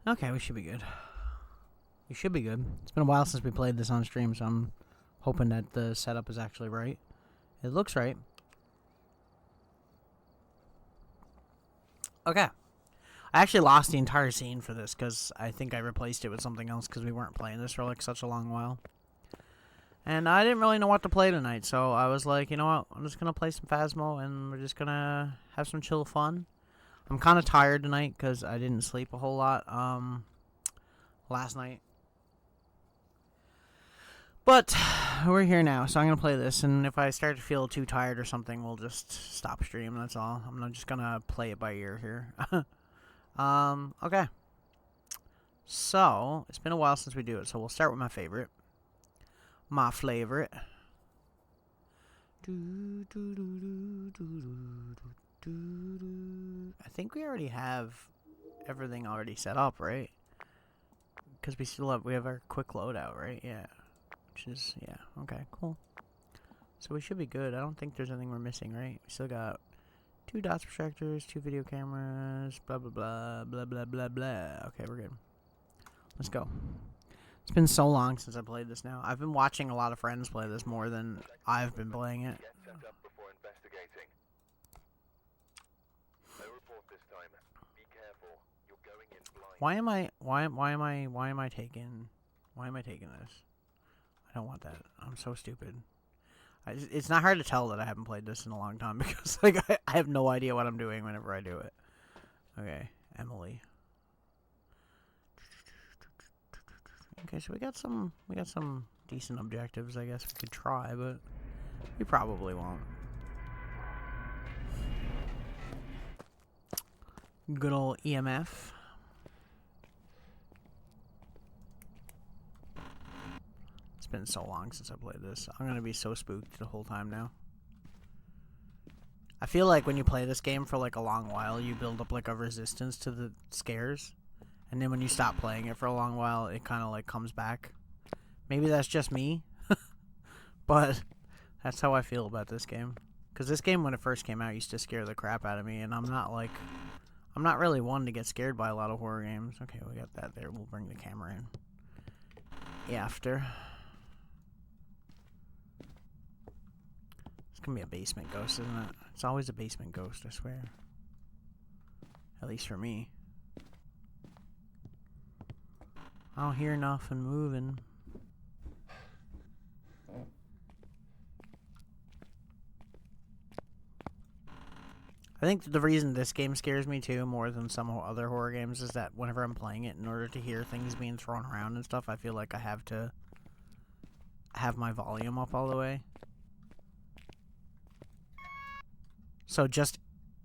Okay, we should be good. We should be good. It's been a while since we played this on stream, so I'm hoping that the setup is actually right. It looks right. Okay. I actually lost the entire scene for this because I think I replaced it with something else because we weren't playing this for like such a long while. And I didn't really know what to play tonight, so I was like, you know what? I'm just going to play some Phasmo and we're just going to have some chill fun. I'm kind of tired tonight because I didn't sleep a whole lot last night. But we're here now, so I'm going to play this, and if I start to feel too tired or something, we'll just stop stream, that's all. I'm not just going to play it by ear here. Okay. So, it's been a while since we do it, so we'll start with my favorite. My favorite. I think we already have everything already set up, right? Because we have our quick loadout, right? Yeah. Which is, yeah, okay, cool. So we should be good. I don't think there's anything we're missing, right? We still got 2 dots projectors, 2 video cameras, blah, blah, blah, blah, blah, blah, blah. Okay, we're good. Let's go. It's been so long since I played this now. I've been watching a lot of friends play this more than I've been playing it. Why am I taking this? I don't want that. I'm so stupid. It's not hard to tell that I haven't played this in a long time because like I have no idea what I'm doing whenever I do it. Okay, Emily. Okay, so we got some decent objectives, I guess we could try, but we probably won't. Good old EMF. It's been so long since I played this. I'm gonna be so spooked the whole time now. I feel like when you play this game for like a long while, you build up like a resistance to the scares. And then when you stop playing it for a long while, it kind of like comes back. Maybe that's just me. But that's how I feel about this game. Because this game, when it first came out, used to scare the crap out of me. And I'm not really one to get scared by a lot of horror games. Okay, we got that there. We'll bring the camera in after. It's going to be a basement ghost, isn't it? It's always a basement ghost, I swear. At least for me. I don't hear nothing moving. I think the reason this game scares me too more than some other horror games is that whenever I'm playing it, in order to hear things being thrown around and stuff, I feel like I have to have my volume up all the way. So just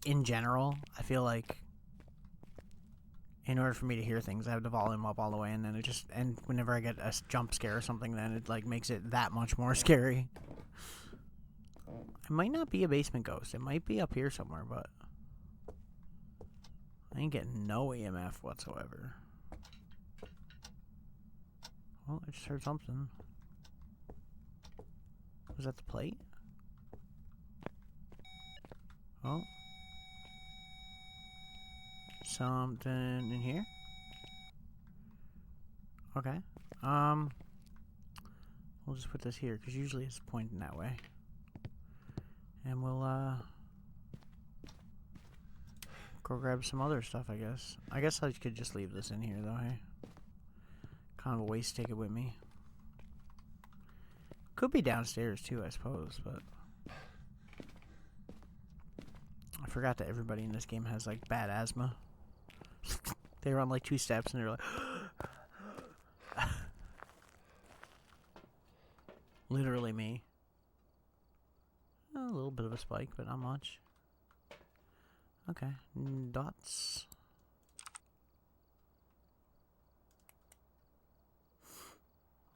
in general, I feel like in order for me to hear things, I have the volume up all the way, and then and whenever I get a jump scare or something, then it like makes it that much more scary. It might not be a basement ghost. It might be up here somewhere, but I ain't getting no EMF whatsoever. Well, I just heard something. Was that the plate? Oh. Something in here? Okay. We'll just put this here, because usually it's pointing that way. And we'll, go grab some other stuff, I guess. I guess I could just leave this in here, though, hey? Kind of a waste to take it with me. Could be downstairs, too, I suppose, but I forgot that everybody in this game has, like, bad asthma. They run, like, 2 steps, and they're like... Literally me. A little bit of a spike, but not much. Okay, dots.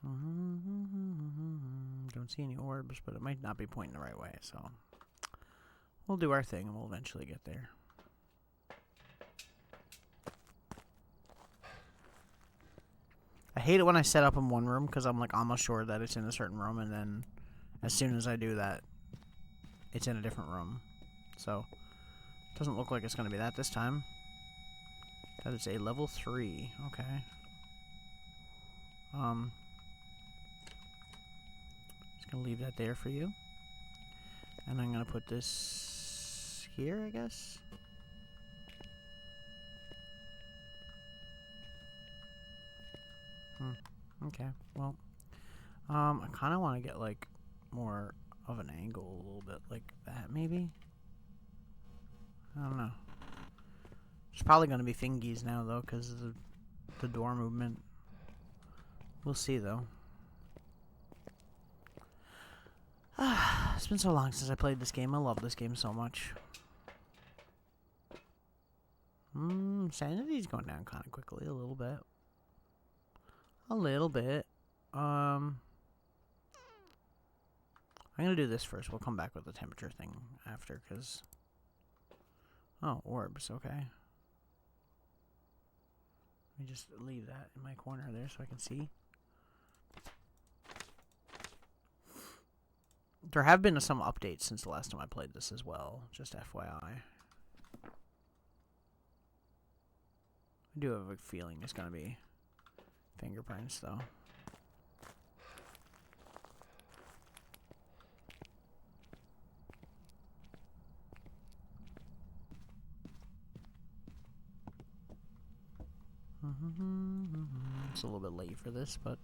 Don't see any orbs, but it might not be pointing the right way, so we'll do our thing and we'll eventually get there. I hate it when I set up in one room because I'm like almost sure that it's in a certain room, and then as soon as I do that, it's in a different room. So, doesn't look like it's going to be that this time. That is a level 3. Okay. Just gonna leave that there for you. And I'm gonna put this here, I guess. Okay, well, I kind of want to get, like, more of an angle a little bit like that, maybe? I don't know. It's probably going to be fingies now, though, because of the door movement. We'll see, though. It's been so long since I played this game. I love this game so much. Sanity's going down kind of quickly, a little bit. A little bit. I'm gonna do this first. We'll come back with the temperature thing after, because... Oh, orbs, okay. Let me just leave that in my corner there so I can see. There have been some updates since the last time I played this as well, just FYI. I do have a feeling it's gonna be fingerprints, though. It's a little bit late for this, but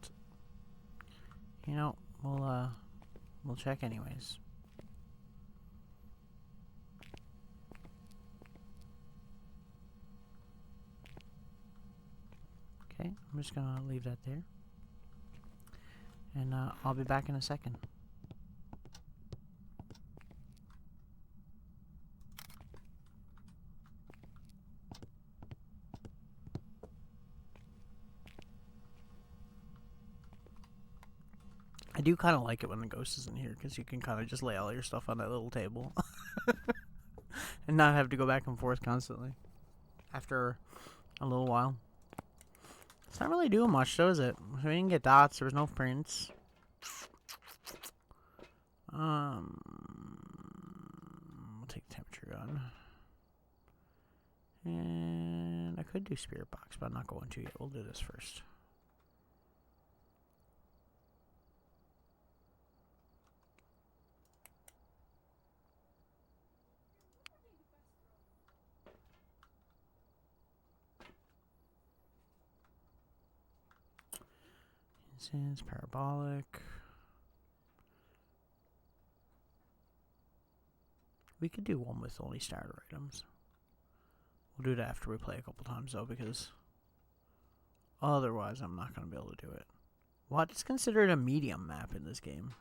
you know, we'll check anyways. Okay, I'm just gonna leave that there, and I'll be back in a second. I do kind of like it when the ghost is in here, because you can kind of just lay all your stuff on that little table. And not have to go back and forth constantly. After a little while. It's not really doing much, though, is it? We didn't get dots, there was no prints. We'll take the temperature gun. And I could do spirit box, but I'm not going to yet. We'll do this first. Incense, parabolic. We could do one with only starter items. We'll do that after we play a couple times, though, because otherwise I'm not going to be able to do it. What's considered a medium map in this game?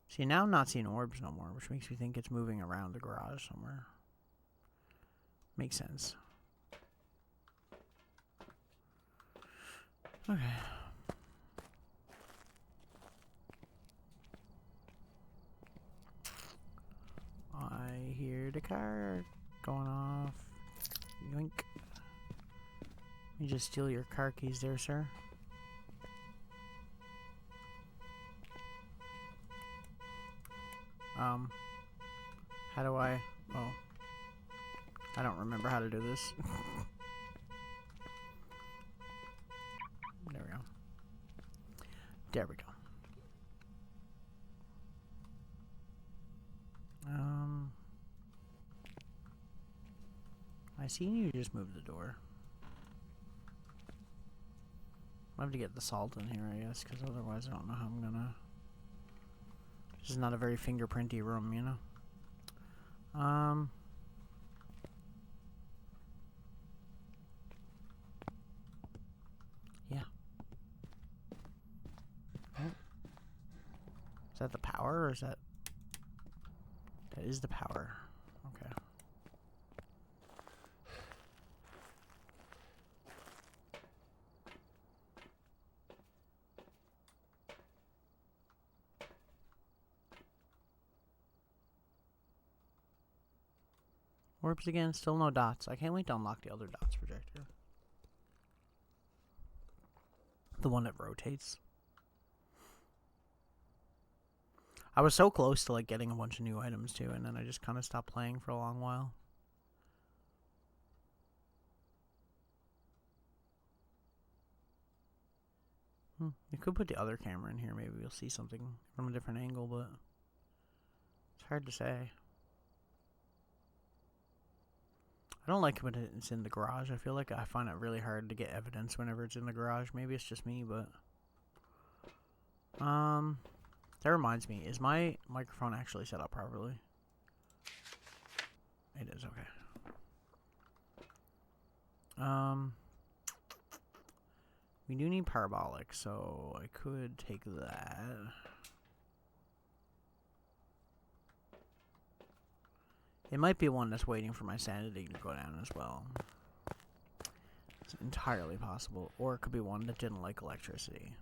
See, now I'm not seeing orbs no more, which makes me think it's moving around the garage somewhere. Makes sense. Okay. I hear the car going off. Yoink. Let me just steal your car keys there, sir. How do I... Oh. I don't remember how to do this. There we go. There we go. I seen you just move the door. I have to get the salt in here, I guess, because otherwise I don't know how I'm gonna... This is not a very fingerprinty room, you know? Yeah. Oh. Is that the power, or is that... That is the power. Okay. Orbs again, still no dots. I can't wait to unlock the other dots projector. The one that rotates. I was so close to like getting a bunch of new items too, and then I just kind of stopped playing for a long while. You could put the other camera in here. Maybe you'll see something from a different angle, but it's hard to say. I don't like when it's in the garage. I feel like I find it really hard to get evidence whenever it's in the garage. Maybe it's just me, but that reminds me, is my microphone actually set up properly? It is, okay. We do need parabolic, so I could take that. It might be one that's waiting for my sanity to go down as well. It's entirely possible. Or it could be one that didn't like electricity.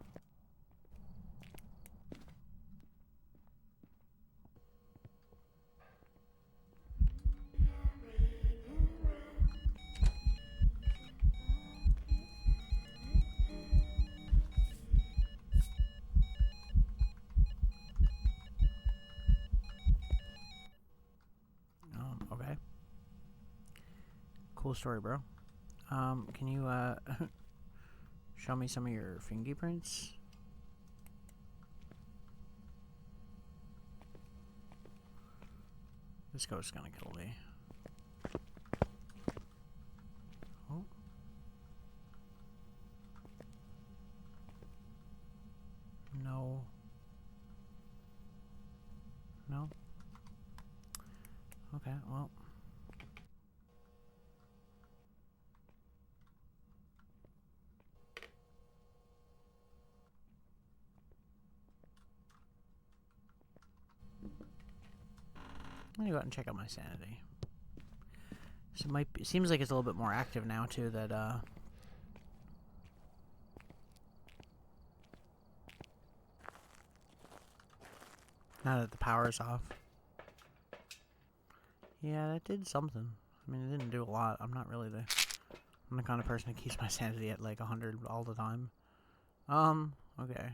Okay. Cool story, bro. Can you, show me some of your fingerprints? This ghost's gonna kill me. Oh. No. No? Okay, well. I'm gonna go out and check out my sanity. So it might be, it seems like it's a little bit more active now too. That now that the power is off. Yeah, that did something. I mean, it didn't do a lot. I'm the kind of person who keeps my sanity at like 100 all the time. Okay.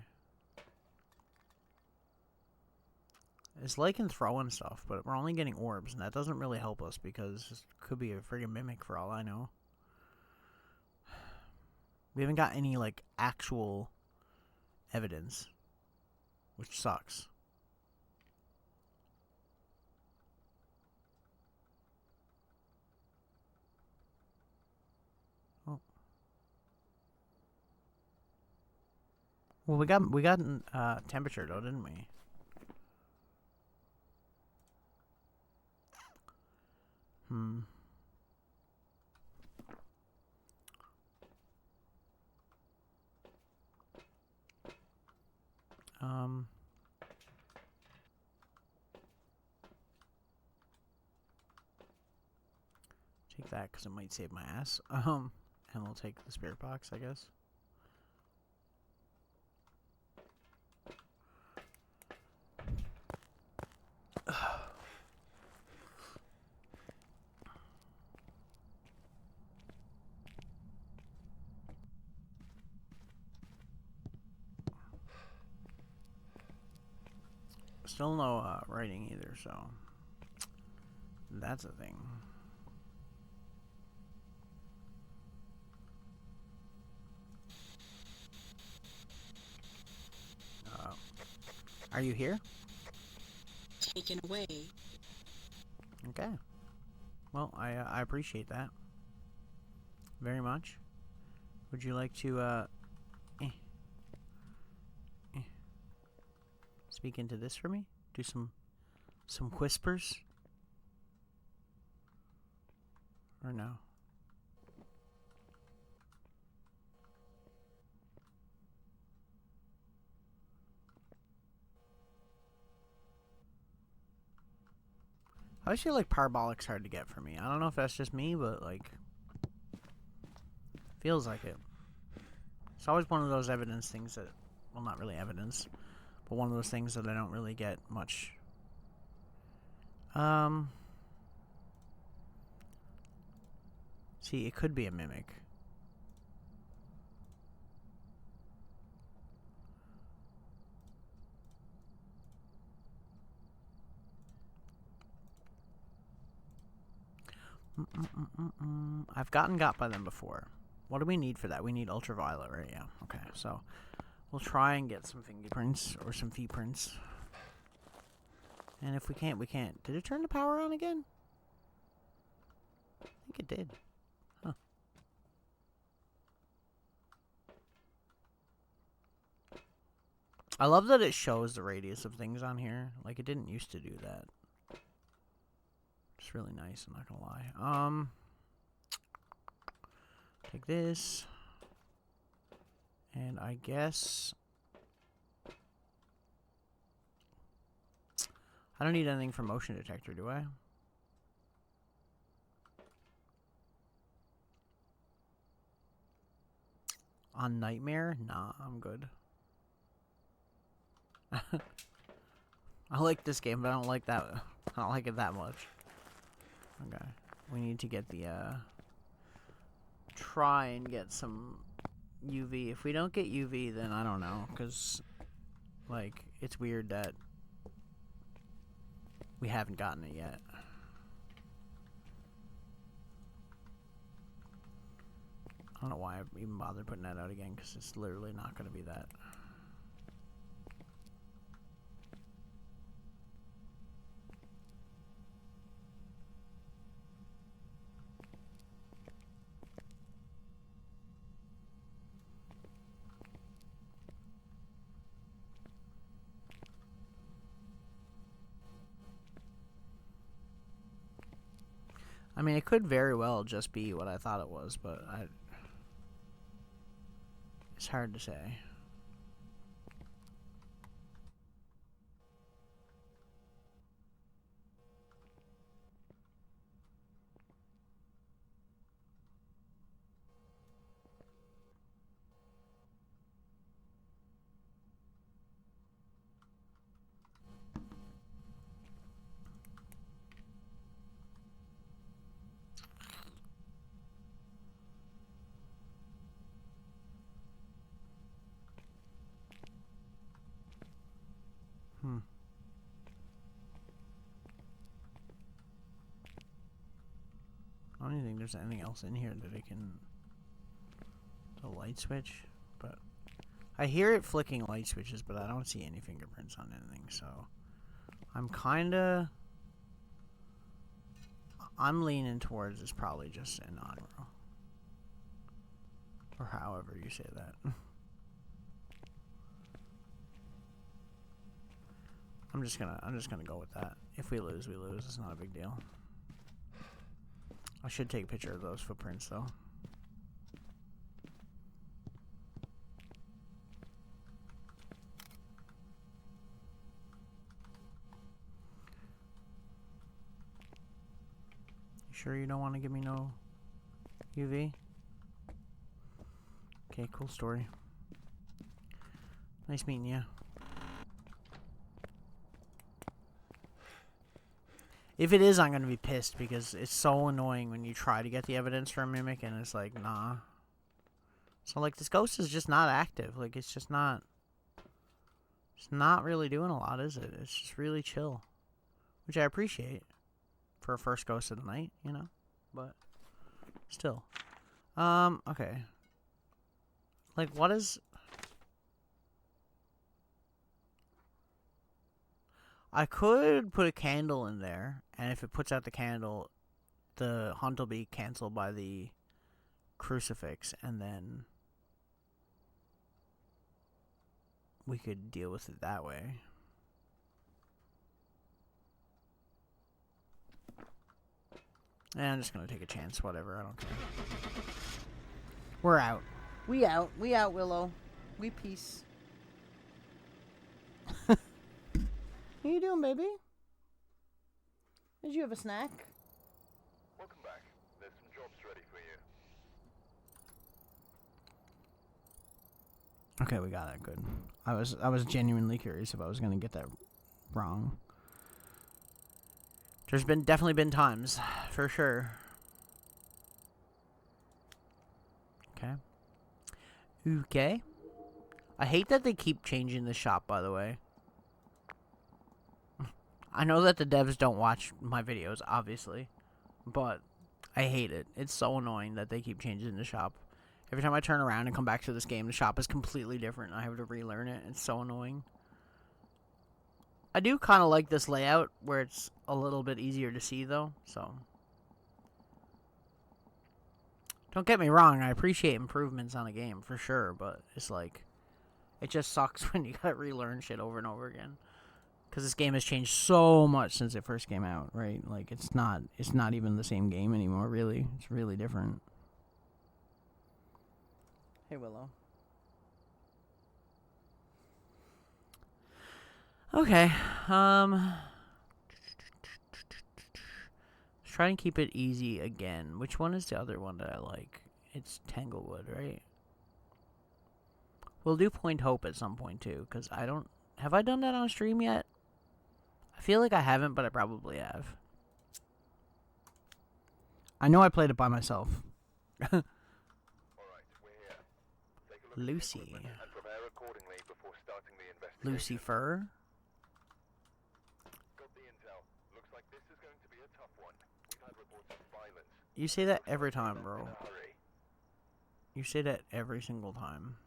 It's liking throwing stuff, but we're only getting orbs, and that doesn't really help us because it could be a friggin' mimic for all I know. We haven't got any, like, actual evidence, which sucks. Oh. Well, we got temperature though, didn't we? Take that because it might save my ass. And we'll take the spirit box, I guess. Still no writing either, so that's a thing. Are you here? Taken away. Okay. Well, I appreciate that very much. Would you like to speak into this for me? Do some whispers? Or no? I always feel like parabolic's hard to get for me. I don't know if that's just me, but like feels like it. It's always one of those evidence things that, well, not really evidence, but one of those things that I don't really get much. See, it could be a mimic. I've gotten got by them before. What do we need for that? We need ultraviolet, right? Yeah. Okay, so we'll try and get some fingerprints or some feet prints. And if we can't, we can't. Did it turn the power on again? I think it did. Huh. I love that it shows the radius of things on here. Like, it didn't used to do that. It's really nice, I'm not gonna lie. Take this. And I guess I don't need anything for motion detector, do I? On Nightmare? Nah, I'm good. I like this game, but I don't like that. I don't like it that much. Okay. We need to get the, try and get some UV. If we don't get UV, then I don't know. Because, like, it's weird that we haven't gotten it yet. I don't know why I even bothered putting that out again, because it's literally not going to be that. I mean, it could very well just be what I thought it was, but it's hard to say. I don't think there's anything else in here that I can... The light switch? But I hear it flicking light switches, but I don't see any fingerprints on anything, so... I'm leaning towards it's probably just an odd row. Or however you say that. I'm just gonna go with that. If we lose, we lose. It's not a big deal. I should take a picture of those footprints, though. You sure you don't want to give me no UV? Okay, cool story. Nice meeting you. If it is, I'm going to be pissed because it's so annoying when you try to get the evidence for a mimic and it's like, nah. So, like, this ghost is just not active. Like, it's just not... It's not really doing a lot, is it? It's just really chill. Which I appreciate for a first ghost of the night, you know? But, still. Okay. Like, what is... I could put a candle in there, and if it puts out the candle, the hunt will be canceled by the crucifix, and then we could deal with it that way. And I'm just gonna take a chance, whatever, I don't care. We're out. We out, Willow. We peace. What you doing, baby? Did you have a snack? Welcome back. There's some jobs ready for you. Okay, we got it. Good. I was genuinely curious if I was gonna get that wrong. There's definitely been times, for sure. Okay. Okay. I hate that they keep changing the shop, by the way. I know that the devs don't watch my videos, obviously, but I hate it. It's so annoying that they keep changing the shop. Every time I turn around and come back to this game, the shop is completely different. I have to relearn it. It's so annoying. I do kind of like this layout where it's a little bit easier to see, though. So, don't get me wrong. I appreciate improvements on a game for sure, but it's like, it just sucks when you gotta relearn shit over and over again. Because this game has changed so much since it first came out, right? Like, it's not even the same game anymore, really. It's really different. Hey, Willow. Okay, let's try and keep it easy again. Which one is the other one that I like? It's Tanglewood, right? We'll do Point Hope at some point, too, because I don't... Have I done that on stream yet? I feel like I haven't, but I probably have. I know I played it by myself. Alright, we're here. Take a look Lucy. at the equipment and prepare accordingly before starting the investigation. Lucifer. Got the intel. Looks like this is going to be a tough one. We've had reports of violence. You say that every time, bro. In a hurry. You say that every single time.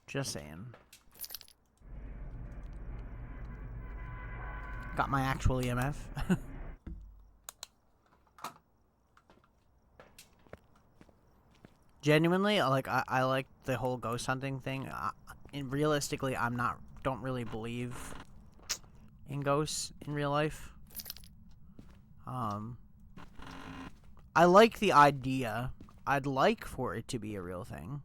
Just saying. Got my actual EMF. Genuinely, like I like the whole ghost hunting thing. And realistically, don't really believe in ghosts in real life. I like the idea. I'd like for it to be a real thing,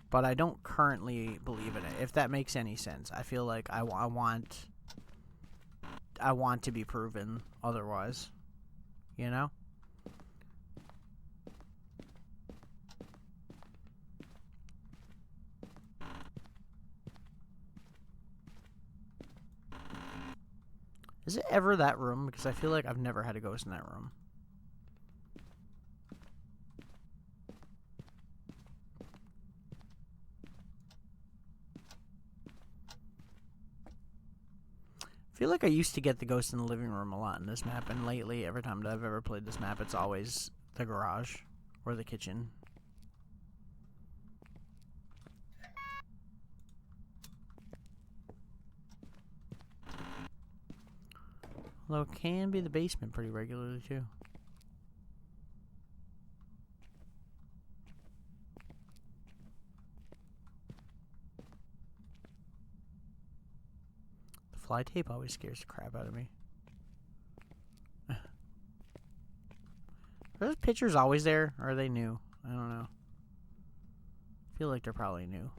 but I don't currently believe in it. If that makes any sense, I feel like I want to be proven otherwise. You know? Is it ever that room? Because I feel like I've never had a ghost in that room. I feel like I used to get the ghost in the living room a lot in this map, and lately, every time that I've ever played this map, it's always the garage or the kitchen. Although it can be the basement pretty regularly, too. The fly tape always scares the crap out of me. Are those pictures always there, or are they new? I don't know. I feel like they're probably new.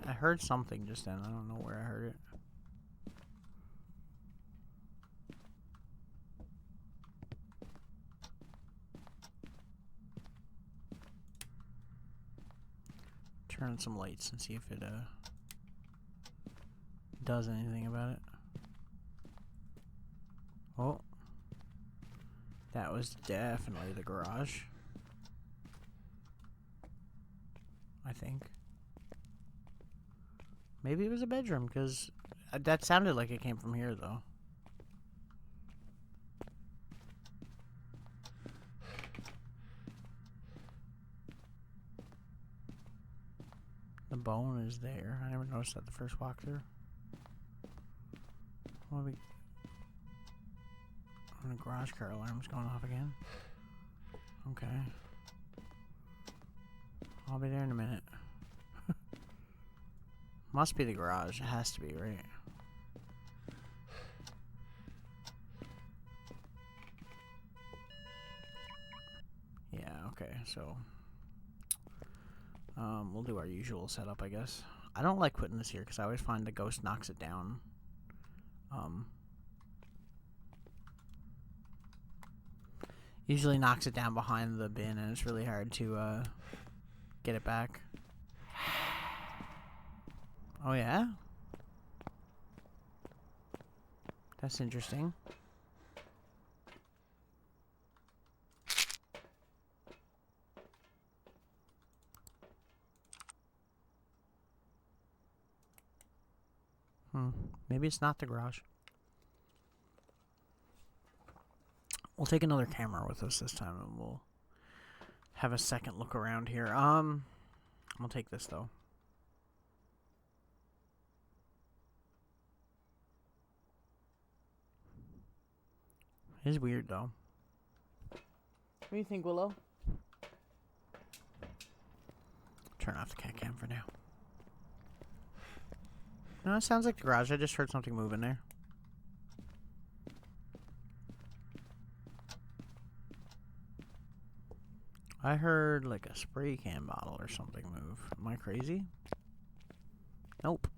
I heard something just then. I don't know where I heard it. Turn on some lights and see if it does anything about it. Oh. That was definitely the garage. I think. Maybe it was a bedroom, because that sounded like it came from here, though. The bone is there. I never noticed that the first walkthrough. What are we... Oh, the garage car alarm's going off again. Okay. I'll be there in a minute. Must be the garage. It has to be, right? Yeah, okay, so... we'll do our usual setup, I guess. I don't like putting this here, because I always find the ghost knocks it down. Usually knocks it down behind the bin, and it's really hard to, get it back. Oh, yeah? That's interesting. Maybe it's not the garage. We'll take another camera with us this time, and we'll have a second look around here. We'll take this, though. It is weird, though. What do you think, Willow? Turn off the cat cam for now. No, it sounds like the garage. I just heard something move in there. I heard like a spray can bottle or something move. Am I crazy? Nope.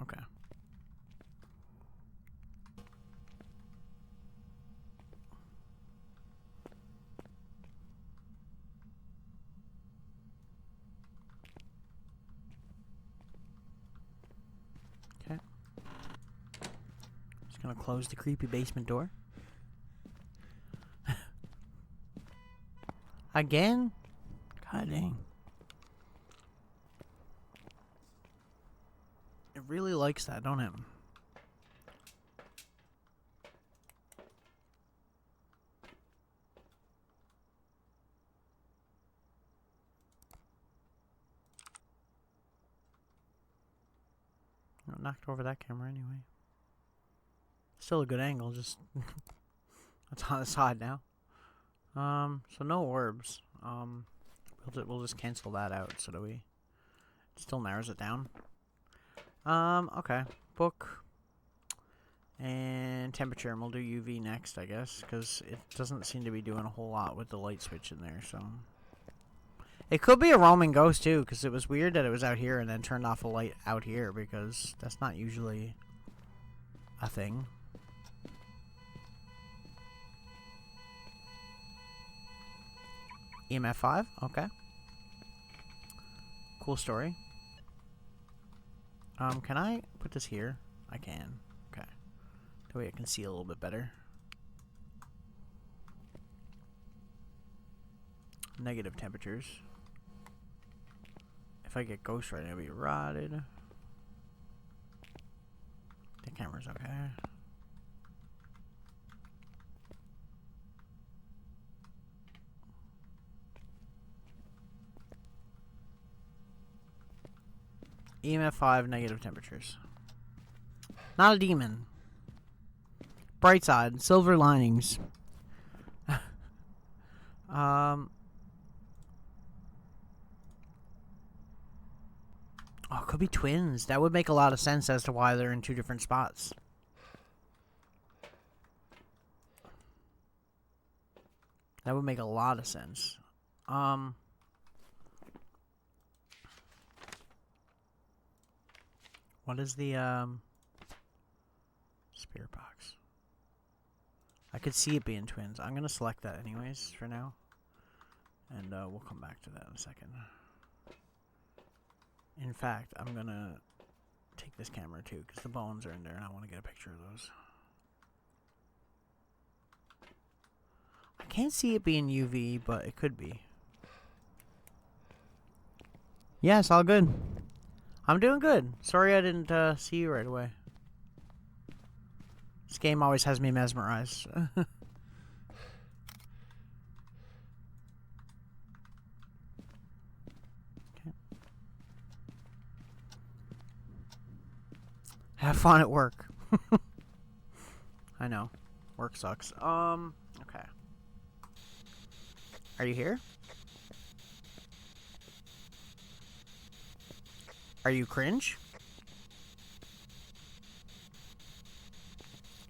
Okay. Okay. Just gonna close the creepy basement door. Again? God dang. It really likes that, don't it? I knocked over that camera anyway. Still a good angle, just it's on the side now. So no orbs. We'll just cancel that out so that it still narrows it down. Okay. Book. And temperature, and we'll do UV next, I guess, because it doesn't seem to be doing a whole lot with the light switch in there, so. It could be a roaming ghost, too, because it was weird that it was out here and then turned off a light out here, because that's not usually a thing. EMF 5, okay. Cool story. Can I put this here? I can. Okay. That way I can see a little bit better. Negative temperatures. If I get ghost right, it'll be rotted. The camera's okay. EMF 5, negative temperatures. Not a demon. Bright side, silver linings. Oh, it could be twins. That would make a lot of sense as to why they're in two different spots. That would make a lot of sense. What is the, spirit box? I could see it being twins. I'm gonna select that anyways for now. And, we'll come back to that in a second. In fact, I'm gonna take this camera too, because the bones are in there and I want to get a picture of those. I can't see it being UV, but it could be. Yes, all good. I'm doing good. Sorry I didn't see you right away. This game always has me mesmerized. Okay. Have fun at work. I know. Work sucks. Okay. Are you here? Are you cringe?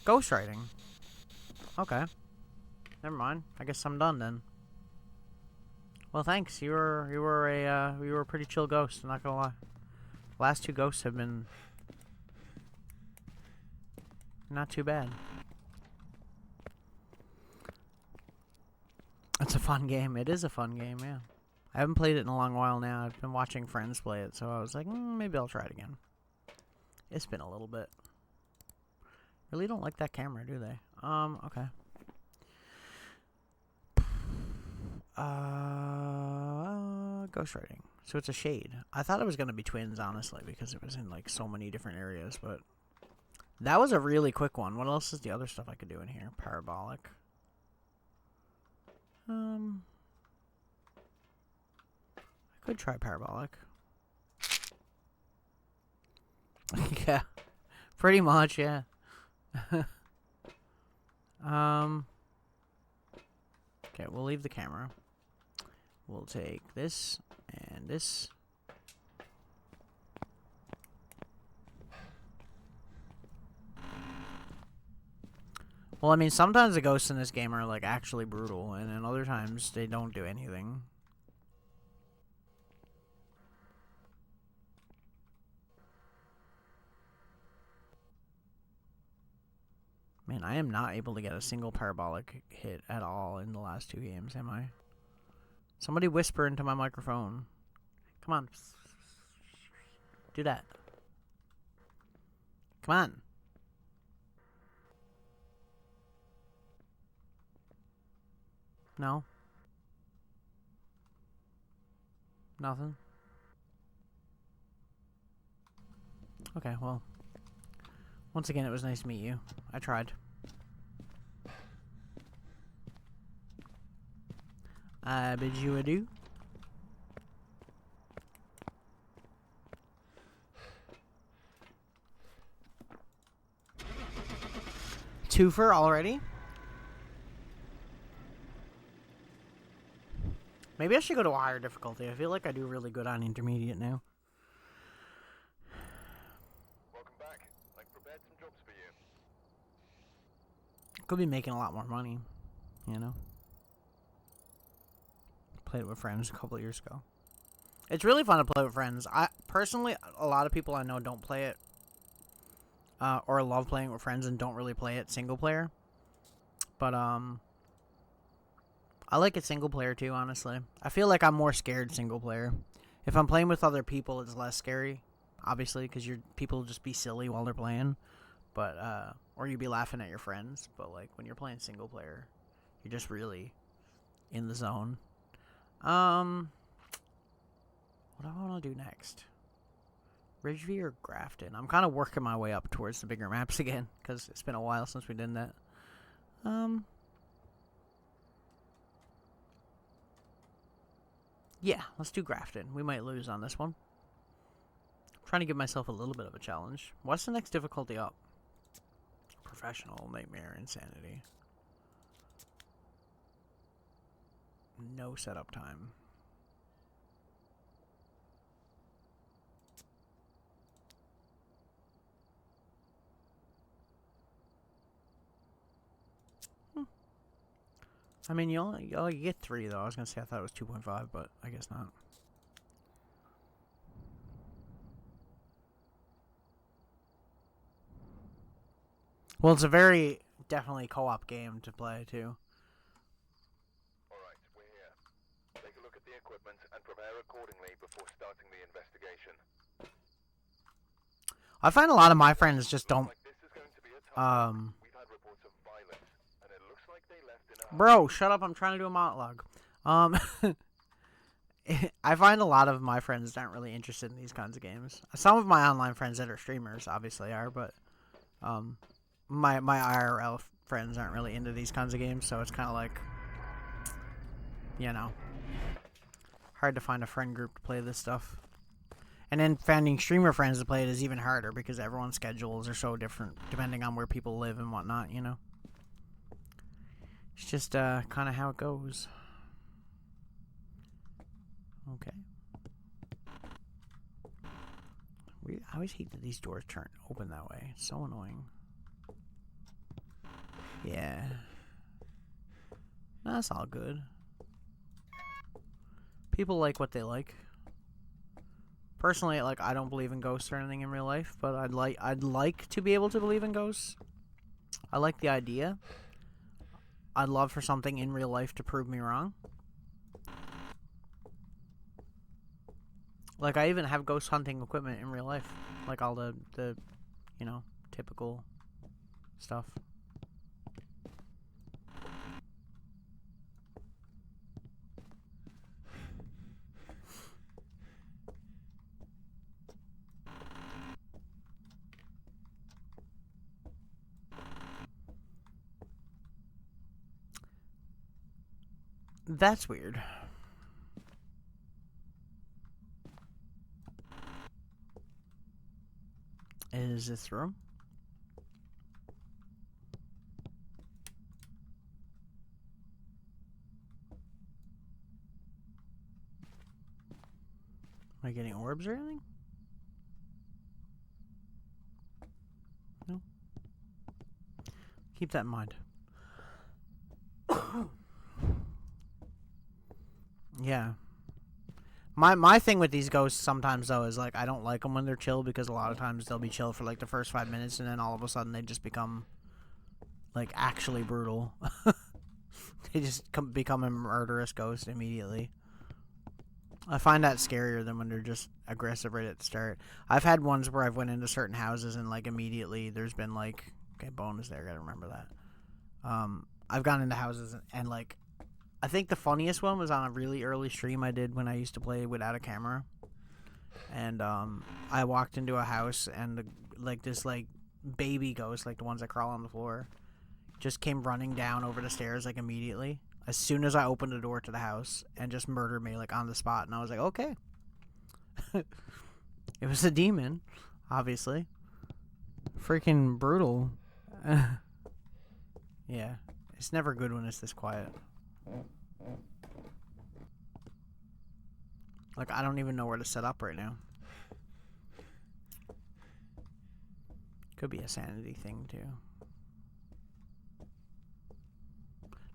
Ghostwriting. Okay. Never mind. I guess I'm done then. Well, thanks. You were a pretty chill ghost. I'm not gonna lie. Last two ghosts have been not too bad. It's a fun game. It is a fun game, yeah. I haven't played it in a long while now. I've been watching friends play it, so I was like, maybe I'll try it again. It's been a little bit. Really don't like that camera, do they? Okay. Ghostwriting. So it's a shade. I thought it was going to be twins, honestly, because it was in, like, so many different areas, but that was a really quick one. What else is the other stuff I could do in here? Parabolic. I could try parabolic. Yeah, pretty much, yeah. Okay, we'll leave the camera. We'll take this and this. Well, I mean, sometimes the ghosts in this game are, like, actually brutal, and then other times they don't do anything. Man, I am not able to get a single parabolic hit at all in the last 2 games, am I? Somebody whisper into my microphone. Come on. Do that. Come on. No? Nothing? Okay, well. Once again, it was nice to meet you. I tried. I bid you adieu. Twofer already? Maybe I should go to a higher difficulty. I feel like I do really good on intermediate now. Welcome back. I've prepared some jobs for you. Could be making a lot more money, you know? Played it with friends a couple of years ago. It's really fun to play with friends. I personally, a lot of people I know don't play it, or love playing it with friends and don't really play it single player. But I like it single player too, honestly. I feel like I'm more scared single player. If I'm playing with other people, it's less scary, obviously, because people just be silly while they're playing, but or you be laughing at your friends. But like when you're playing single player, you're just really in the zone. What do I want to do next? Ridgeview or Grafton? I'm kind of working my way up towards the bigger maps again, because it's been a while since we did that. Yeah, let's do Grafton. We might lose on this one. I'm trying to give myself a little bit of a challenge. What's the next difficulty up? Professional, Nightmare, Insanity. No setup time. I mean, you only get 3, though. I was going to say I thought it was 2.5, but I guess not. Well, it's a very, definitely co-op game to play, too. Alright, we're here. Take a look at the equipment and prepare accordingly before starting the investigation. I find a lot of my friends just don't... Like this is going to be a tough one. We've had reports of violence, and it looks like they left in a Bro, shut up. I'm trying to do a monologue. I find a lot of my friends aren't really interested in these kinds of games. Some of my online friends that are streamers obviously are, but my IRL friends aren't really into these kinds of games, so it's kind of like, you know, hard to find a friend group to play this stuff. And then finding streamer friends to play it is even harder because everyone's schedules are so different depending on where people live and whatnot, you know? It's just kind of how it goes. Okay. I always hate that these doors turn open that way. It's so annoying. Yeah. That's all good. People like what they like. Personally, like, I don't believe in ghosts or anything in real life, but I'd like to be able to believe in ghosts. I like the idea. I'd love for something in real life to prove me wrong. Like, I even have ghost hunting equipment in real life. Like, all the you know, typical stuff. That's weird. Is this room? Am I getting orbs or anything? No. Keep that in mind. Yeah. My thing with these ghosts sometimes though is like I don't like them when they're chill because a lot of times they'll be chill for like the first 5 minutes and then all of a sudden they just become like actually brutal. They just become a murderous ghost immediately. I find that scarier than when they're just aggressive right at the start. I've had ones where I've went into certain houses and like immediately there's been like, okay, bone is there, gotta remember that. I've gone into houses and like I think the funniest one was on a really early stream I did when I used to play without a camera. And I walked into a house and like this like baby ghost, like the ones that crawl on the floor, just came running down over the stairs like immediately as soon as I opened the door to the house and just murdered me like on the spot. And I was like, okay. It was a demon, obviously. Freaking brutal. Yeah, it's never good when it's this quiet. Like, I don't even know where to set up right now. Could be a sanity thing, too.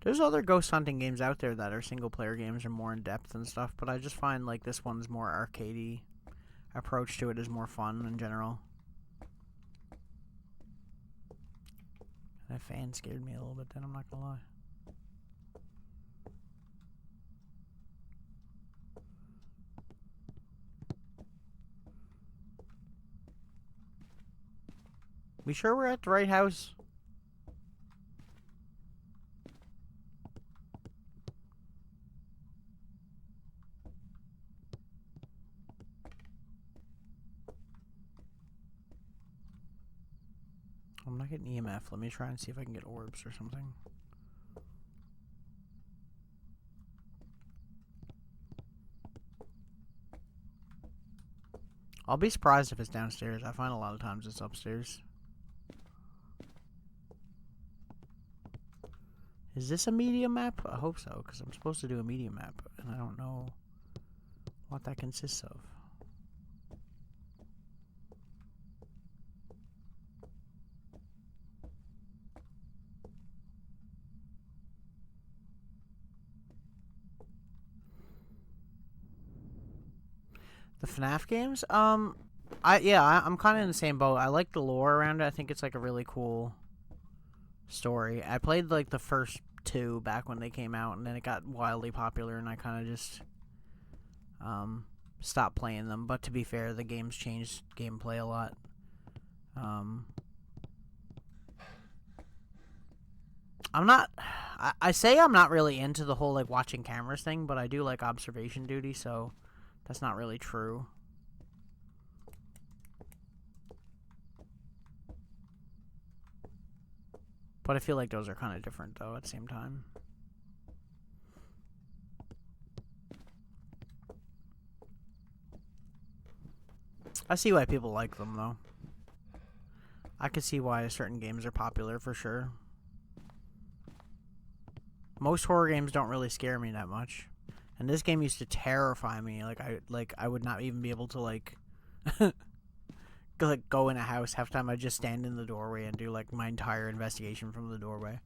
There's other ghost hunting games out there that are single-player games or more in-depth and stuff, but I just find, like, this one's more arcadey approach to it is more fun in general. That fan scared me a little bit then, I'm not gonna lie. We sure we're at the right house? I'm not getting EMF. Let me try and see if I can get orbs or something. I'll be surprised if it's downstairs. I find a lot of times it's upstairs. Is this a media map? I hope so, because I'm supposed to do a media map, and I don't know what that consists of. The FNAF games? I'm kind of in the same boat. I like the lore around it. I think it's like a really cool story. I played like the first two back when they came out, and then it got wildly popular, and I kind of just stopped playing them. But to be fair, the games changed gameplay a lot. I'm not. I say I'm not really into the whole like watching cameras thing, but I do like observation duty, so that's not really true. But I feel like those are kind of different, though, at the same time. I see why people like them, though. I can see why certain games are popular, for sure. Most horror games don't really scare me that much. And this game used to terrify me. I would not even be able to, like... go in a house. Half the time I'd just stand in the doorway and do, like, my entire investigation from the doorway.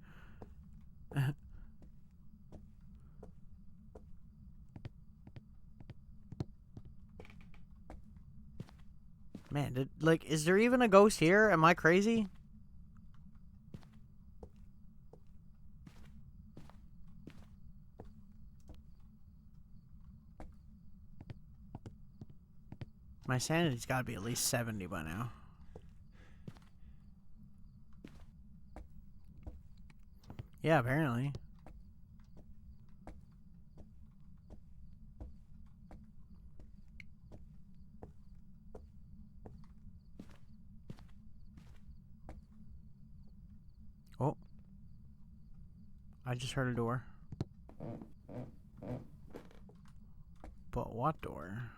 Man, is there even a ghost here? Am I crazy? My sanity's gotta be at least 70 by now. Yeah, apparently. Oh. I just heard a door. But what door?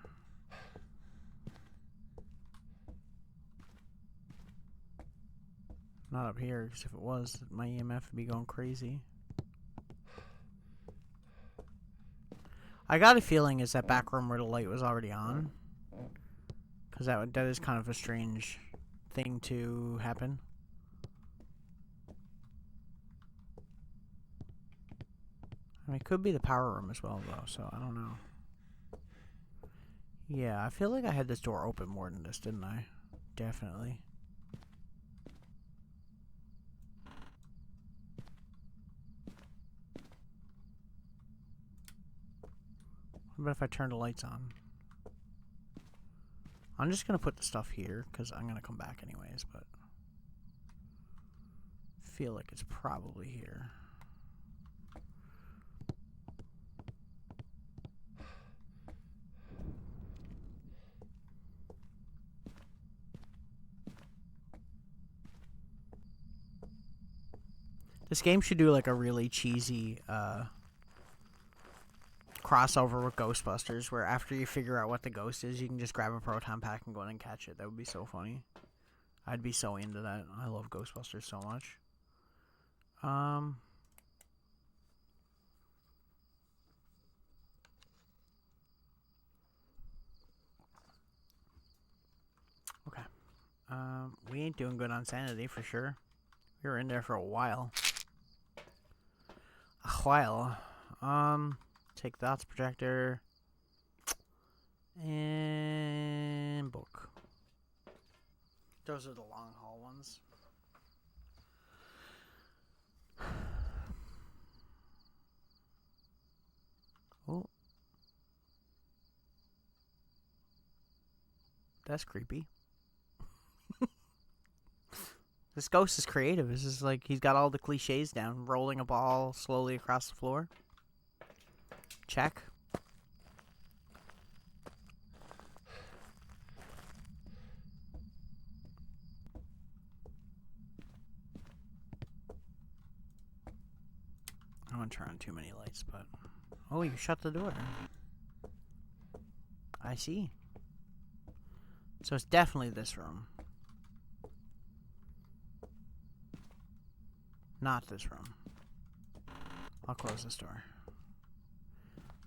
Not up here, because if it was, my EMF would be going crazy. I got a feeling it's that back room where the light was already on. Because that is kind of a strange thing to happen. I mean, it could be the power room as well, though, so I don't know. Yeah, I feel like I had this door open more than this, didn't I? Definitely. What about if I turn the lights on? I'm just going to put the stuff here, because I'm going to come back anyways, but... I feel like it's probably here. This game should do like a really cheesy crossover with Ghostbusters, where after you figure out what the ghost is, you can just grab a proton pack and go in and catch it. That would be so funny. I'd be so into that. I love Ghostbusters so much. Okay. We ain't doing good on sanity for sure. We were in there for a while. Take the dots projector. And book. Those are the long haul ones. Oh. That's creepy. This ghost is creative. This is like, he's got all the cliches down. Rolling a ball slowly across the floor. Check. I don't want to turn on too many lights, but... Oh, you shut the door. I see. So it's definitely this room. Not this room. I'll close this door.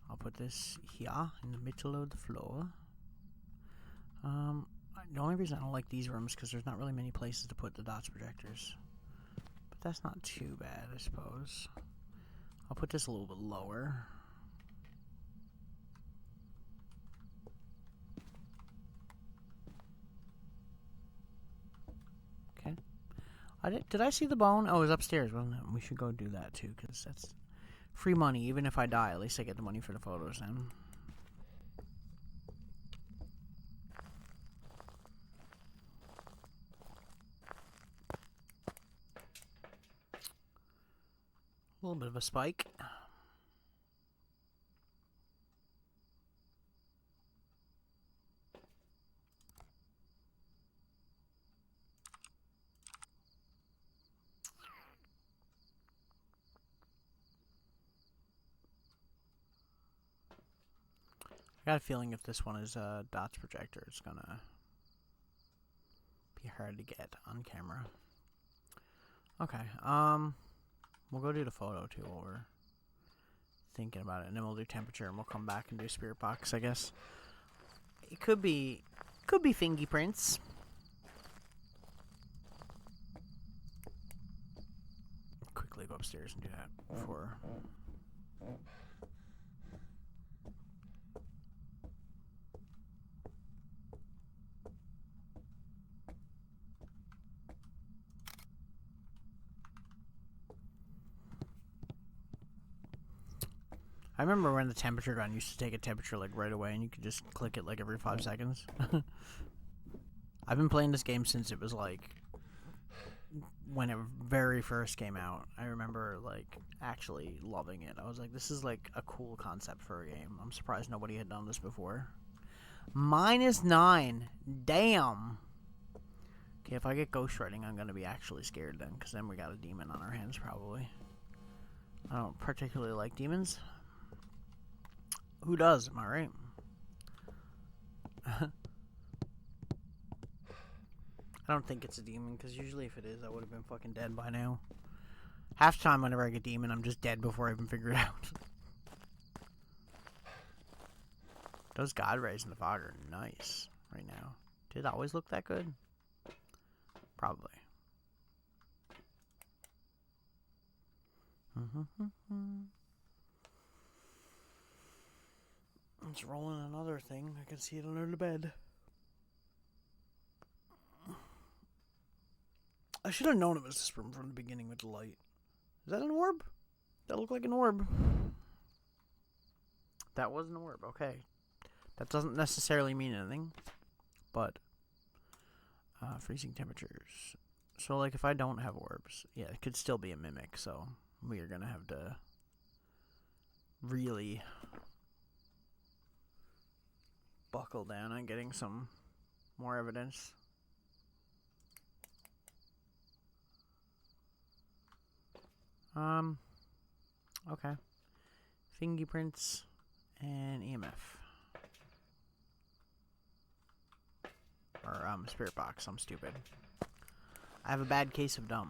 I'll put this here in the middle of the floor. The only reason I don't like these rooms is because there's not really many places to put the dots projectors. But that's not too bad, I suppose. I'll put this a little bit lower. Okay. Did I see the bone? Oh, it was upstairs, wasn't it? We should go do that too, because that's free money. Even if I die, at least I get the money for the photos then. A little bit of a spike. I got a feeling if this one is a dots projector, it's gonna be hard to get on camera. Okay, we'll go do the photo too while we're thinking about it, and then we'll do temperature, and we'll come back and do spirit box, I guess. It could be fingerprints. Quickly go upstairs and do that before. I remember when the temperature gun used to take a temperature like right away, and you could just click it like every 5 seconds. I've been playing this game since it was like when it very first came out. I remember like actually loving it. I was like, this is like a cool concept for a game. I'm surprised nobody had done this before. -9. Damn. Okay, if I get ghostwriting, I'm gonna be actually scared then, because then we got a demon on our hands probably. I don't particularly like demons. Who does? Am I right? I don't think it's a demon, because usually if it is, I would have been fucking dead by now. Half the time whenever I get demon, I'm just dead before I even figure it out. Those God rays in the fog are nice right now. Did it always look that good? Probably. It's rolling another thing. I can see it under the bed. I should have known it was this room from the beginning with the light. Is that an orb? That looked like an orb. That was an orb, okay. That doesn't necessarily mean anything. But, freezing temperatures. So, like, if I don't have orbs, yeah, it could still be a mimic, so we are gonna have to really buckle down on getting some more evidence. Okay. Fingerprints and EMF. Or, spirit box. I'm stupid. I have a bad case of dumb.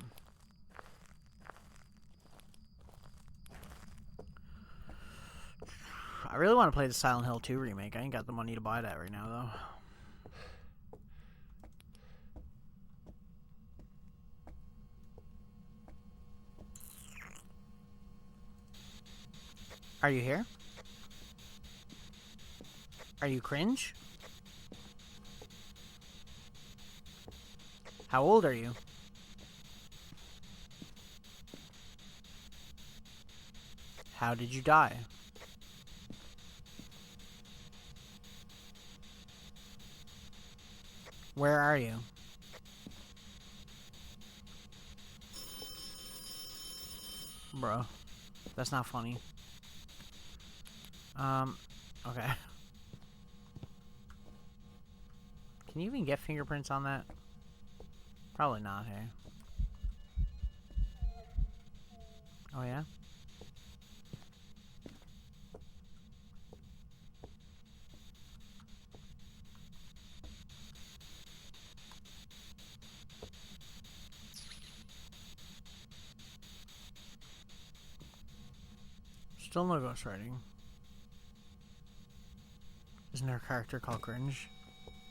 I really want to play the Silent Hill 2 remake. I ain't got the money to buy that right now, though. Are you here? Are you cringe? How old are you? How did you die? Where are you? Bro, that's not funny. Okay. Can you even get fingerprints on that? Probably not, hey? Oh, yeah? Still no ghostwriting. Isn't there a character called Cringe?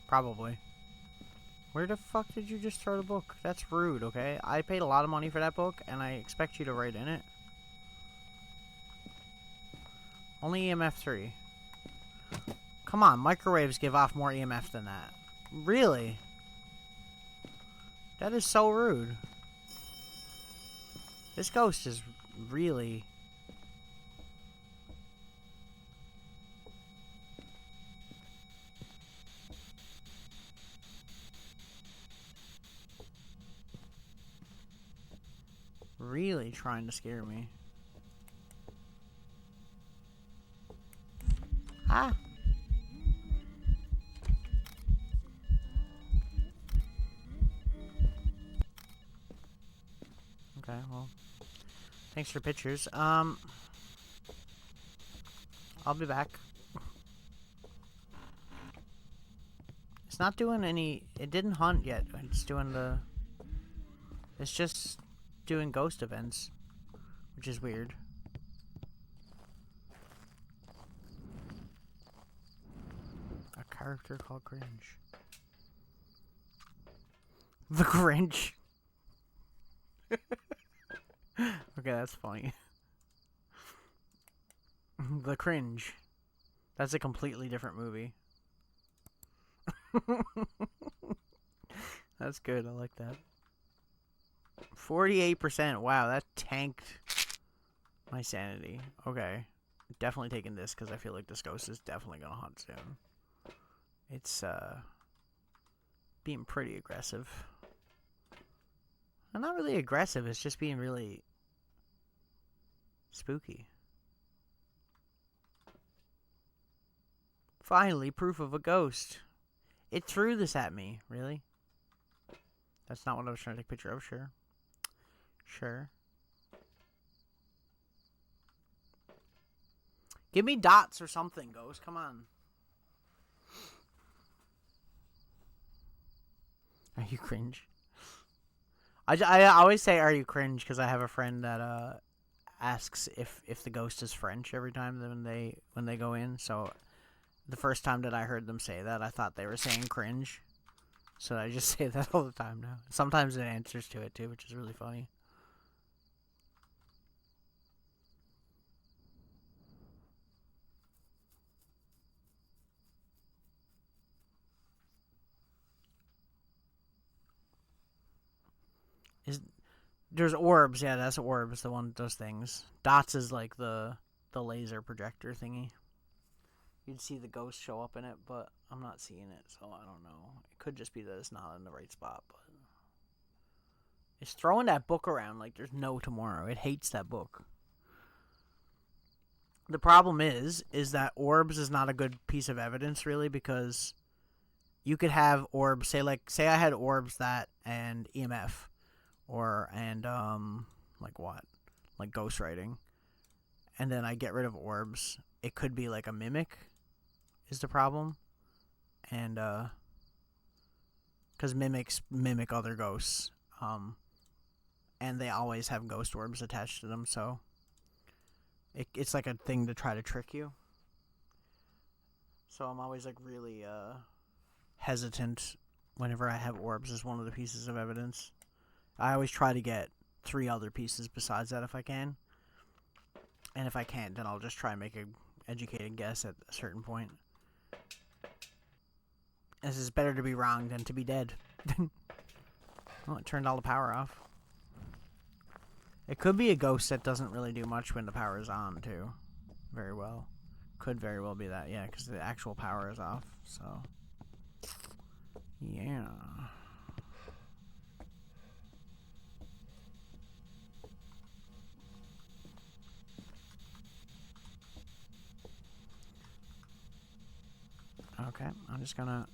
Probably. Where the fuck did you just throw the book? That's rude, okay? I paid a lot of money for that book, and I expect you to write in it. Only EMF 3. Come on, microwaves give off more EMF than that. Really? That is so rude. This ghost is really... really trying to scare me. Ah! Okay, well... Thanks for pictures. I'll be back. It's not doing any... It didn't hunt yet. It's doing the... It's just doing ghost events. Which is weird. A character called Cringe. The Grinch. Okay, that's funny. The Cringe. That's a completely different movie. That's good, I like that. 48%. Wow, that tanked my sanity. Okay. Definitely taking this because I feel like this ghost is definitely gonna hunt soon. It's being pretty aggressive. Not really aggressive, it's just being really spooky. Finally, proof of a ghost. It threw this at me, really? That's not what I was trying to take a picture of, sure. Sure. Give me dots or something, ghost. Come on. Are you cringe? I always say "Are you cringe" because I have a friend that asks if the ghost is French every time when they go in. So the first time that I heard them say that, I thought they were saying cringe. So I just say that all the time now. Sometimes it answers to it too, which is really funny. There's orbs, yeah, that's orbs, the one that does things. Dots is like the laser projector thingy. You'd see the ghost show up in it, but I'm not seeing it, so I don't know. It could just be that it's not in the right spot, but it's throwing that book around like there's no tomorrow. It hates that book. The problem is that orbs is not a good piece of evidence, really, because you could have orbs, say I had orbs that and EMF, like what? Like ghostwriting. And then I get rid of orbs. It could be like a mimic is the problem. And because mimics mimic other ghosts. And they always have ghost orbs attached to them, so it's like a thing to try to trick you. So I'm always like really hesitant whenever I have orbs as one of the pieces of evidence. I always try to get 3 other pieces besides that if I can. And if I can't, then I'll just try and make an educated guess at a certain point. As it's better to be wrong than to be dead. Well, it turned all the power off. It could be a ghost that doesn't really do much when the power is on, too. Very well. Could very well be that, yeah, because the actual power is off, so. Yeah. Okay, I'm just gonna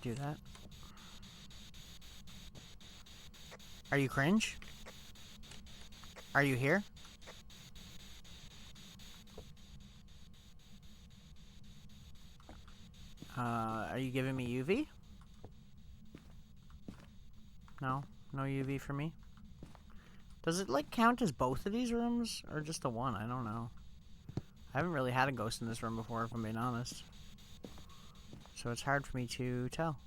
do that. Are you cringe? Are you here? Are you giving me UV? No? No UV for me? Does it, like, count as both of these rooms? Or just the one? I don't know. I haven't really had a ghost in this room before, if I'm being honest. So it's hard for me to tell.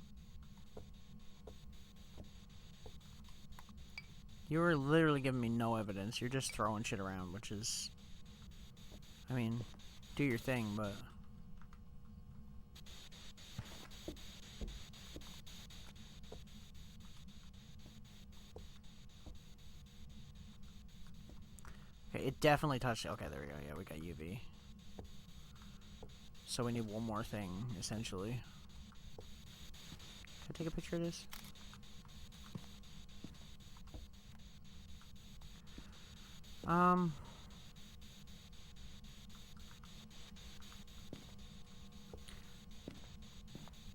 You were literally giving me no evidence. You're just throwing shit around, which is... I mean, do your thing, but... Okay, it definitely touched... Okay, there we go. Yeah, we got UV. So we need one more thing, essentially. Can I take a picture of this?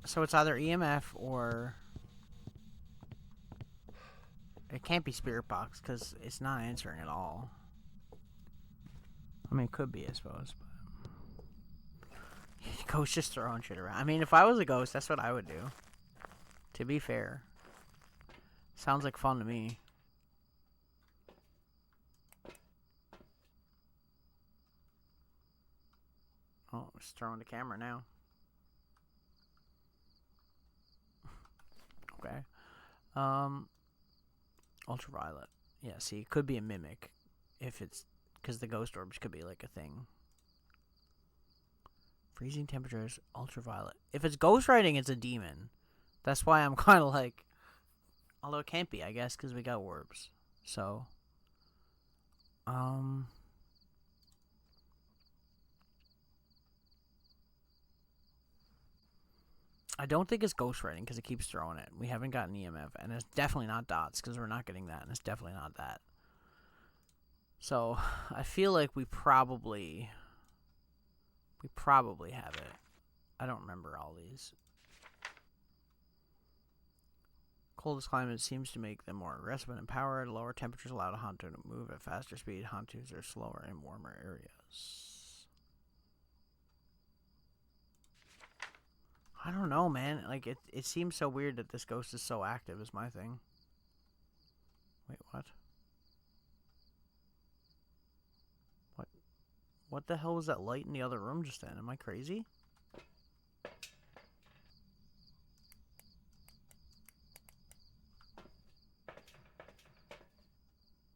So it's either EMF or... It can't be Spirit Box, because it's not answering at all. I mean, it could be, I suppose, but... Ghost just throwing shit around. I mean, if I was a ghost, that's what I would do. To be fair. Sounds like fun to me. Oh, it's throwing the camera now. Okay. Ultraviolet. Yeah, see, it could be a mimic. If it's... Because the ghost orbs could be like a thing. Freezing temperatures, ultraviolet. If it's ghostwriting, it's a demon. That's why I'm kind of like... Although it can't be, I guess, because we got orbs. So... I don't think it's ghostwriting because it keeps throwing it. We haven't gotten EMF, and it's definitely not dots because we're not getting that, and it's definitely not that. So, I feel like we probably have it. I don't remember all these. Coldest climate seems to make them more aggressive and empowered. Lower temperatures allow the Hantu to move at faster speed. Hantus are slower in warmer areas. I don't know, man. Like, it seems so weird that this ghost is so active is my thing. Wait, what? What the hell was that light in the other room just then? Am I crazy?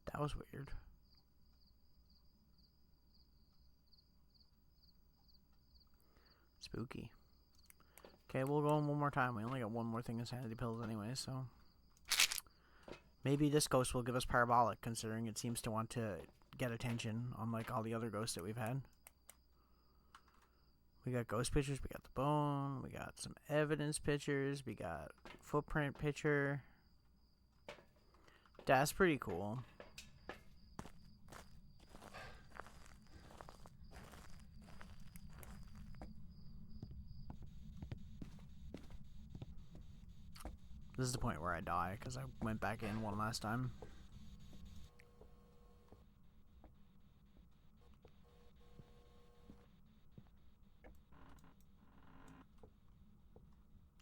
That was weird. Spooky. Okay, we'll go in one more time. We only got one more thing in sanity pills anyway, so... Maybe this ghost will give us parabolic, considering it seems to want to get attention, unlike all the other ghosts that we've had. We got ghost pictures, we got the bone, we got some evidence pictures, we got footprint picture. That's pretty cool. This is the point where I die, because I went back in one last time.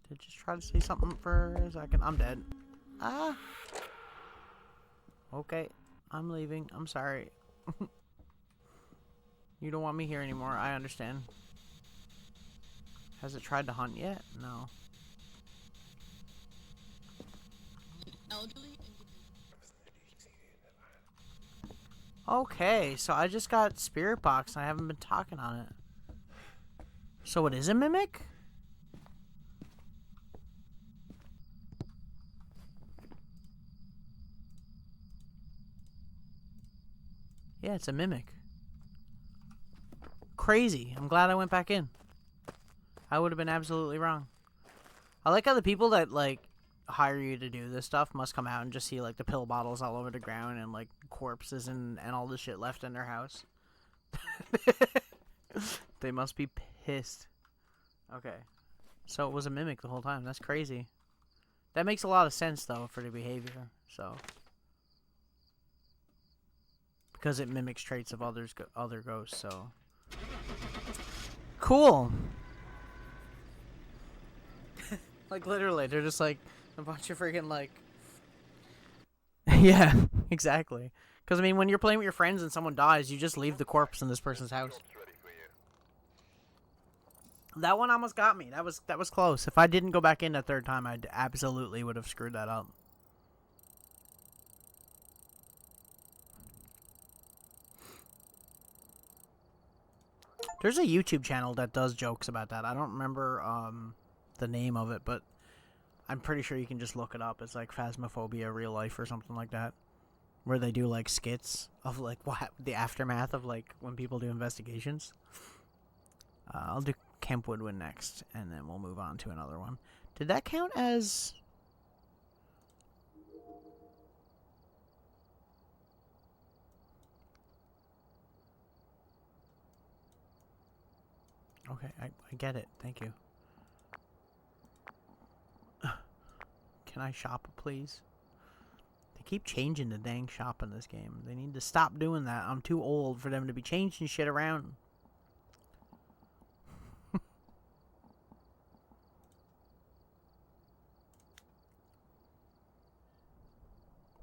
Did just try to say something for a second. I'm dead. Ah! Okay, I'm leaving. I'm sorry. You don't want me here anymore. I understand. Has it tried to hunt yet? No. Elderly. Okay, so I just got Spirit Box and I haven't been talking on it. So it is a mimic? Yeah, it's a mimic. Crazy. I'm glad I went back in. I would have been absolutely wrong. I like how the people that, like, hire you to do this stuff must come out and just see, like, the pill bottles all over the ground and, like, corpses and all the shit left in their house. They must be pissed. Okay. So it was a mimic the whole time. That's crazy. That makes a lot of sense, though, for the behavior. So... because it mimics traits of other ghosts, so... Cool! Like, literally, they're just, like, a bunch of freaking, like... Yeah, exactly. Because, I mean, when you're playing with your friends and someone dies, you just leave the corpse in this person's house. That one almost got me. That was close. If I didn't go back in a third time, I absolutely would have screwed that up. There's a YouTube channel that does jokes about that. I don't remember the name of it, but I'm pretty sure you can just look it up. It's like Phasmophobia Real Life or something like that, where they do like skits of like what the aftermath of like when people do investigations. I'll do Camp Woodwind next, and then we'll move on to another one. Did that count as... Okay, I get it. Thank you. Can I shop, please? They keep changing the dang shop in this game. They need to stop doing that. I'm too old for them to be changing shit around.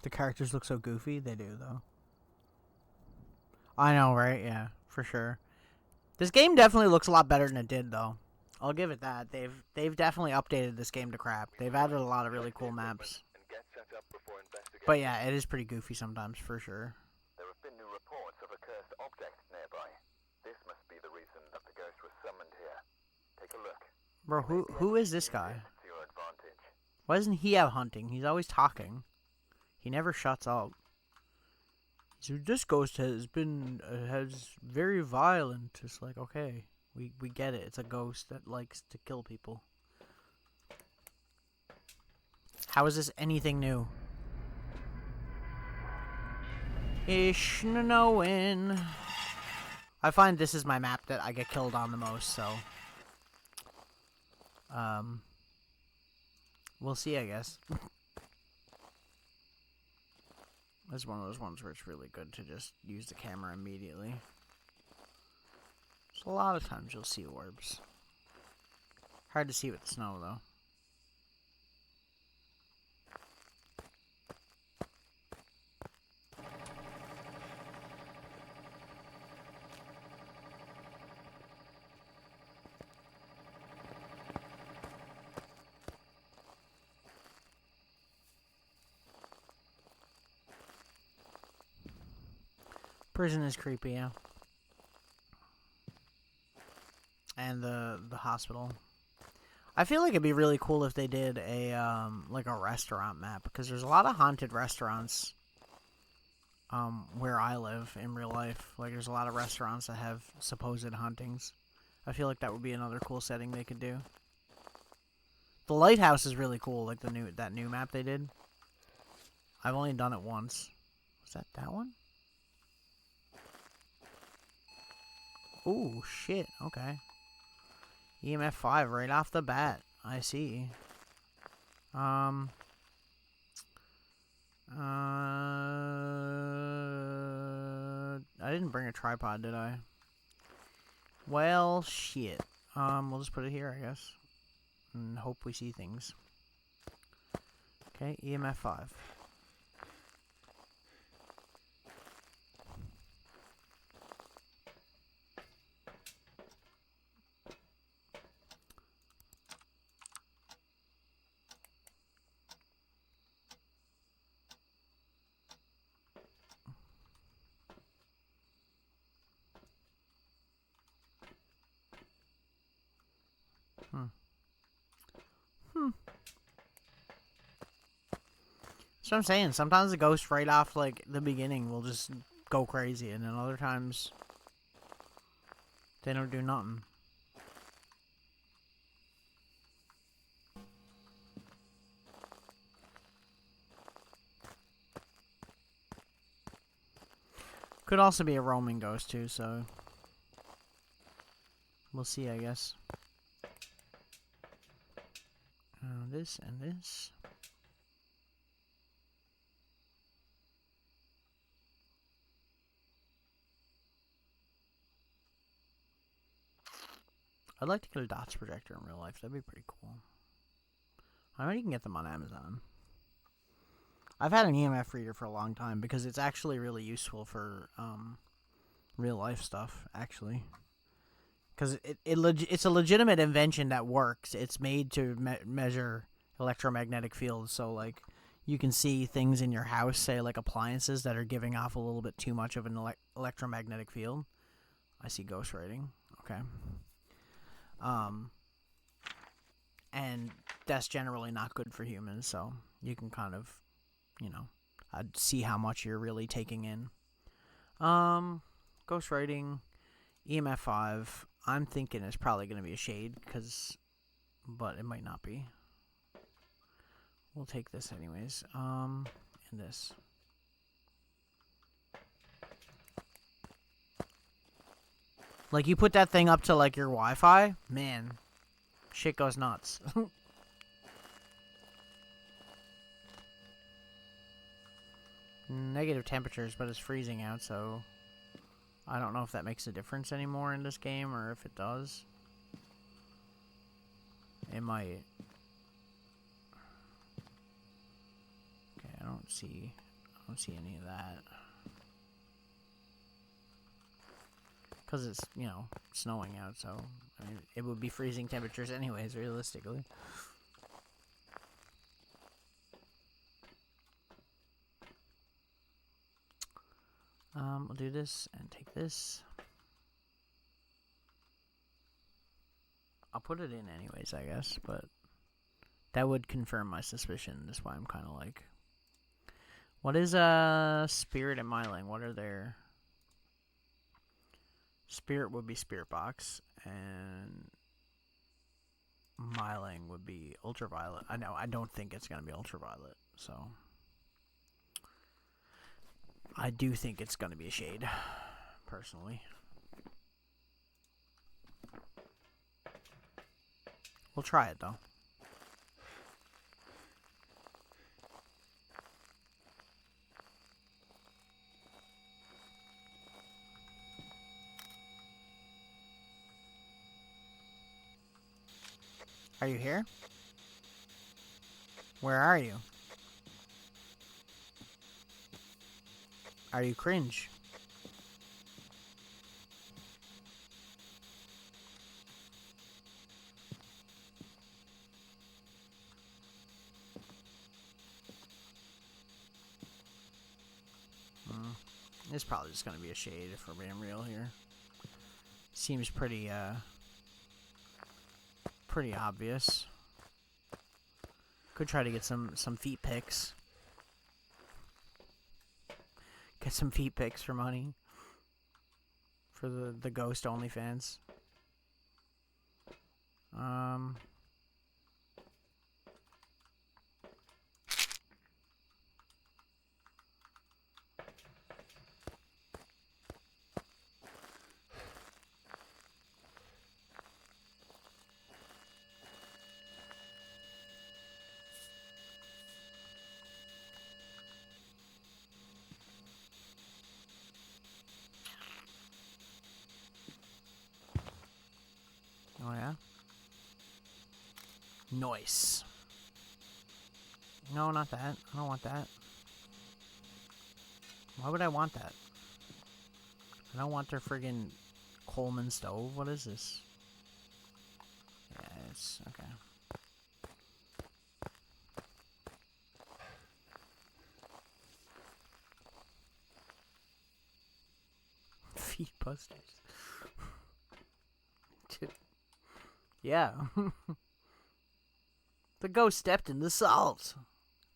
The characters look so goofy. They do, though. I know, right? Yeah, for sure. This game definitely looks a lot better than it did, though. I'll give it that. They've definitely updated this game to crap. They've added a lot of really cool maps. But yeah, it is pretty goofy sometimes, for sure. There have been new reports of a cursed object nearby. This must be the reason that the ghost was summoned here. Take a look. Bro, who is this guy? To your advantage. Why doesn't he have hunting? He's always talking. He never shuts up. So this ghost has very violent. It's like, okay, we get it. It's a ghost that likes to kill people. How is this anything new? Ish knowing. I find this is my map that I get killed on the most, so we'll see, I guess. This is one of those ones where it's really good to just use the camera immediately. So a lot of times you'll see orbs. Hard to see with the snow, though. Prison is creepy, yeah. And the hospital. I feel like it'd be really cool if they did a like a restaurant map, because there's a lot of haunted restaurants where I live in real life. Like there's a lot of restaurants that have supposed hauntings. I feel like that would be another cool setting they could do. The lighthouse is really cool, like that new map they did. I've only done it once. Was that one? Ooh, shit. Okay. EMF 5 right off the bat. I see. I didn't bring a tripod, did I? Well, shit. We'll just put it here, I guess. And hope we see things. Okay, EMF 5. So I'm saying, sometimes the ghost right off, like, the beginning will just go crazy, and then other times, they don't do nothing. Could also be a roaming ghost, too, so we'll see, I guess. This and this. I'd like to get a dots projector in real life. That'd be pretty cool. I know you can get them on Amazon. I've had an EMF reader for a long time because it's actually really useful for real life stuff, actually. Because it's a legitimate invention that works. It's made to measure electromagnetic fields, so like you can see things in your house, say like appliances that are giving off a little bit too much of an electromagnetic field. I see ghost writing. Okay. And that's generally not good for humans, so you can kind of, you know, see how much you're really taking in. Ghost writing, EMF 5, I'm thinking it's probably going to be a shade, but it might not be. We'll take this anyways, and this. Like, you put that thing up to, like, your Wi-Fi, man, shit goes nuts. Negative temperatures, but it's freezing out, so I don't know if that makes a difference anymore in this game, or if it does. It might. Okay, I don't see any of that. Because it's, you know, snowing out, so, I mean, it would be freezing temperatures anyways, realistically. We'll do this and take this. I'll put it in anyways, I guess, but that would confirm my suspicion. That's why I'm kind of like, what is Spirit and Myling? What are their... Spirit would be Spirit Box, and Myling would be Ultraviolet. I know, I don't think it's going to be Ultraviolet, so I do think it's going to be a shade, personally. We'll try it, though. Are you here? Where are you? Are you cringe? It's probably just gonna be a shade if we're being real here. Seems pretty obvious. Could try to get some feet pics. Get some feet pics for money. For the ghost OnlyFans. Oh yeah? Nice. No, not that. I don't want that. Why would I want that? I don't want their friggin' Coleman stove. What is this? Yeah, it's okay. Feet busters. Yeah. The ghost stepped in the salt.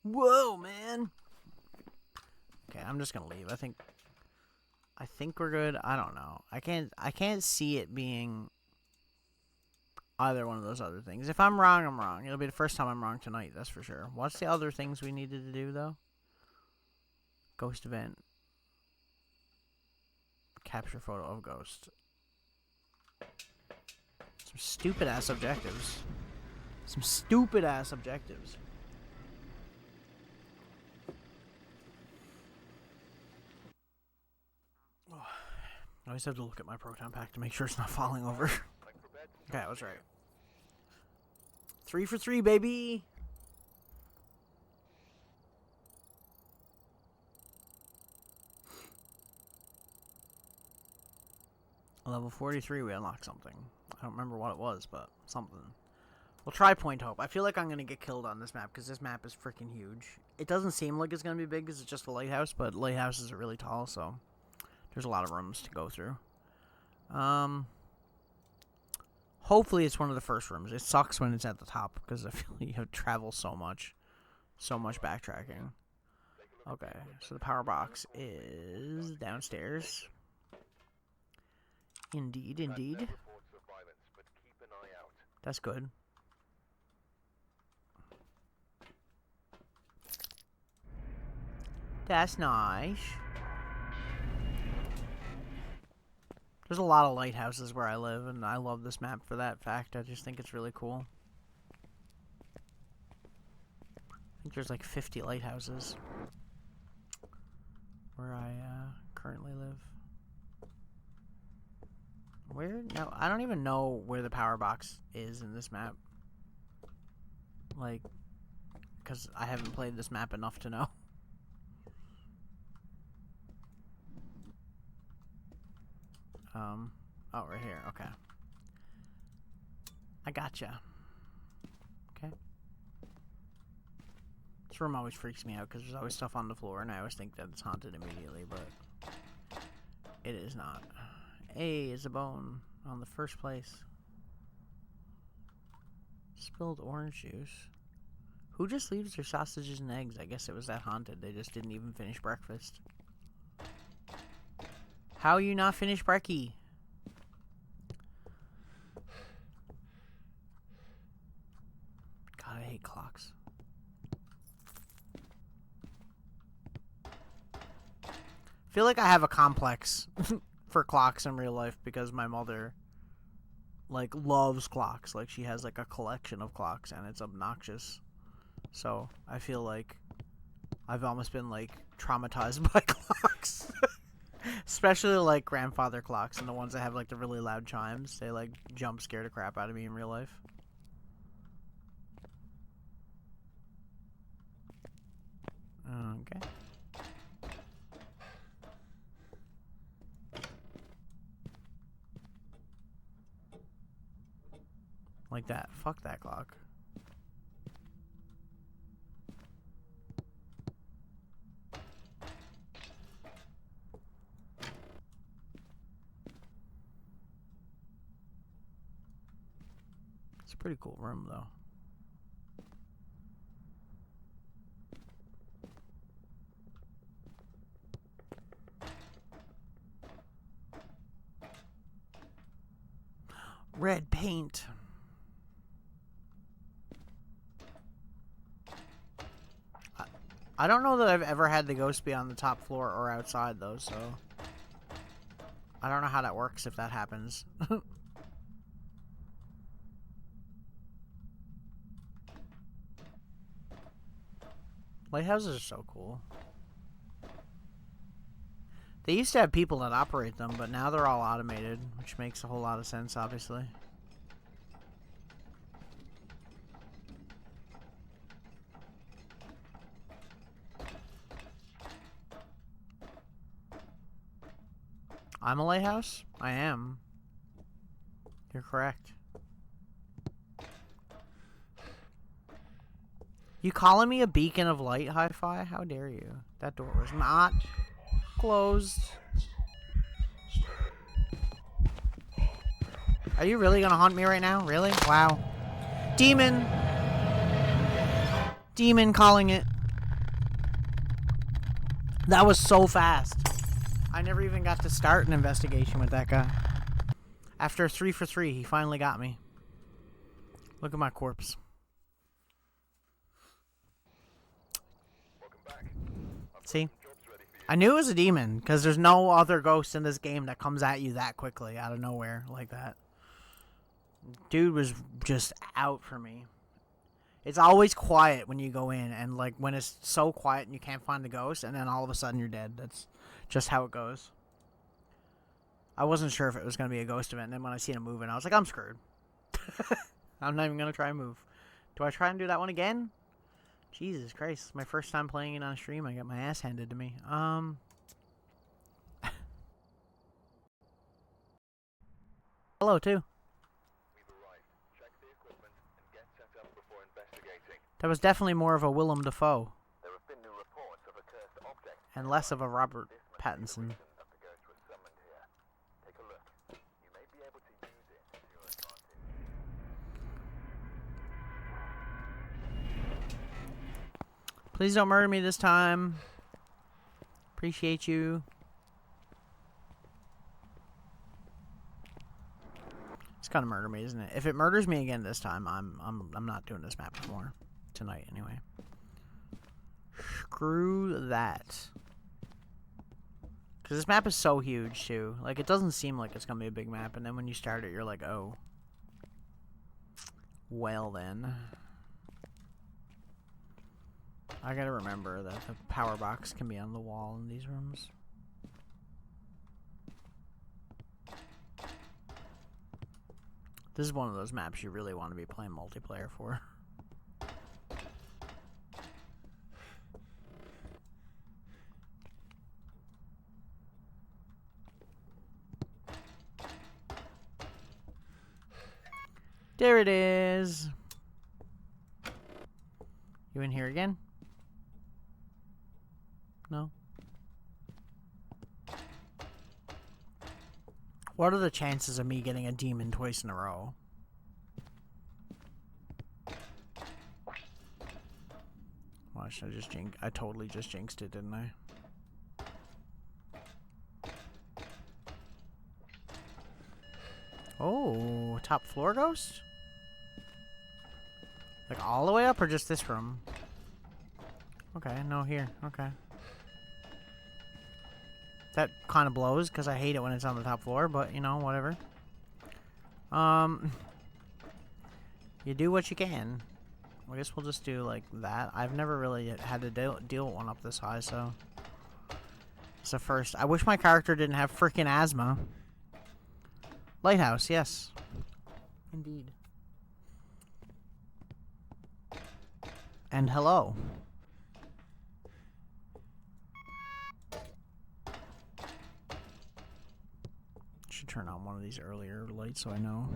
Whoa, man. Okay, I'm just gonna leave. I think we're good. I don't know. I can't see it being either one of those other things. If I'm wrong, I'm wrong. It'll be the first time I'm wrong tonight, that's for sure. What's the other things we needed to do, though? Ghost event. Capture photo of ghost. Some stupid-ass objectives. Some stupid-ass objectives. Oh, I always have to look at my proton pack to make sure it's not falling over. Okay, I was right. 3 for 3, baby! Level 43, we unlocked something. I don't remember what it was, but something. We'll try Point Hope. I feel like I'm going to get killed on this map, because this map is freaking huge. It doesn't seem like it's going to be big, because it's just a lighthouse, but lighthouses are really tall, so there's a lot of rooms to go through. Hopefully it's one of the first rooms. It sucks when it's at the top, because I feel like you have to travel so much. So much backtracking. Okay, so the power box is downstairs. Indeed, indeed. That's good. That's nice. There's a lot of lighthouses where I live, and I love this map for that fact. I just think it's really cool. I think there's like 50 lighthouses where I currently live. Where? No, I don't even know where the power box is in this map. Like, because I haven't played this map enough to know. Oh, right here. Okay. I gotcha. Okay. This room always freaks me out because there's always stuff on the floor, and I always think that it's haunted immediately, but it is not. A is a bone on the first place. Spilled orange juice. Who just leaves their sausages and eggs? I guess it was that haunted. They just didn't even finish breakfast. How you not finished brekkie? God, I hate clocks. I feel like I have a complex for clocks in real life because my mother, like, loves clocks. Like, she has, like, a collection of clocks, and it's obnoxious. So, I feel like I've almost been, like, traumatized by clocks. Especially, like, grandfather clocks and the ones that have, like, the really loud chimes. They, like, jump scare the crap out of me in real life. Okay. Like that. Fuck that clock. It's a pretty cool room, though. Red paint. I don't know that I've ever had the ghost be on the top floor or outside, though, so... I don't know how that works if that happens. Lighthouses are so cool. They used to have people that operate them, but now they're all automated, which makes a whole lot of sense, obviously. I'm a lighthouse? I am. You're correct. You calling me a beacon of light, Hi-Fi? How dare you? That door was not closed. Are you really gonna haunt me right now? Really? Wow. Demon! Demon calling it. That was so fast. I never even got to start an investigation with that guy. After 3 for 3, he finally got me. Look at my corpse. See? I knew it was a demon, because there's no other ghost in this game that comes at you that quickly, out of nowhere, like that. Dude was just out for me. It's always quiet when you go in, and like when it's so quiet and you can't find the ghost, and then all of a sudden you're dead. That's just how it goes. I wasn't sure if it was going to be a ghost event, and then when I seen it moving, I was like, I'm screwed. I'm not even going to try and move. Do I try and do that one again? Jesus Christ, it's my first time playing it on stream. I got my ass handed to me. Hello, too. That was definitely more of a Willem Dafoe. There have been new reports of a cursed object. And less of a Robert Pattinson. Take a look. You may be able to use it to your advantage. Please don't murder me this time. Appreciate you. It's gonna murder me, isn't it? If it murders me again this time, I'm not doing this map anymore. Tonight, anyway. Screw that. Because this map is so huge, too. Like, it doesn't seem like it's gonna be a big map, and then when you start it, you're like, oh. Well, then. I gotta remember that the power box can be on the wall in these rooms. This is one of those maps you really want to be playing multiplayer for. There it is. You in here again? No? What are the chances of me getting a demon twice in a row? Watch, I totally just jinxed it, didn't I? Oh, top floor ghost? Like all the way up or just this room? Okay, no, here. Okay. That kind of blows because I hate it when it's on the top floor, but you know, whatever. You do what you can. I guess we'll just do like that. I've never really had to deal with one up this high, so it's the first. I wish my character didn't have freaking asthma. Lighthouse, yes. Indeed. And hello. should turn on one of these earlier lights so I know.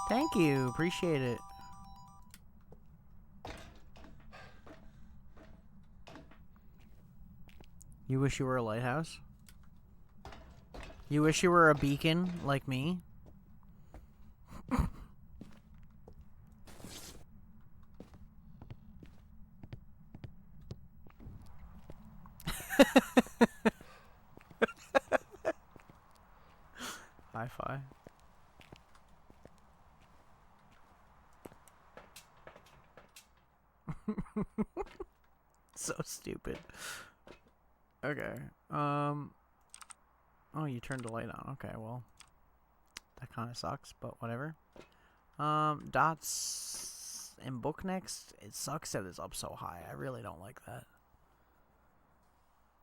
Thank you. Appreciate it. You wish you were a lighthouse? You wish you were a beacon like me? Hi-fi. So stupid. Okay. Oh, you turned the light on. Okay, well, that kind of sucks, but whatever. Dots and book next. It sucks that it's up so high. I really don't like that.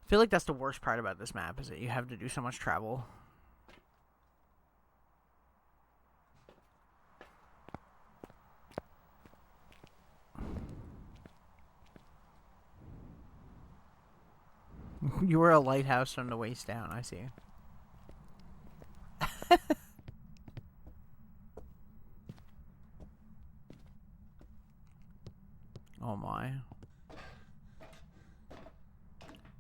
I feel like that's the worst part about this map, is that you have to do so much travel. You were a lighthouse from the waist down, I see. Oh my.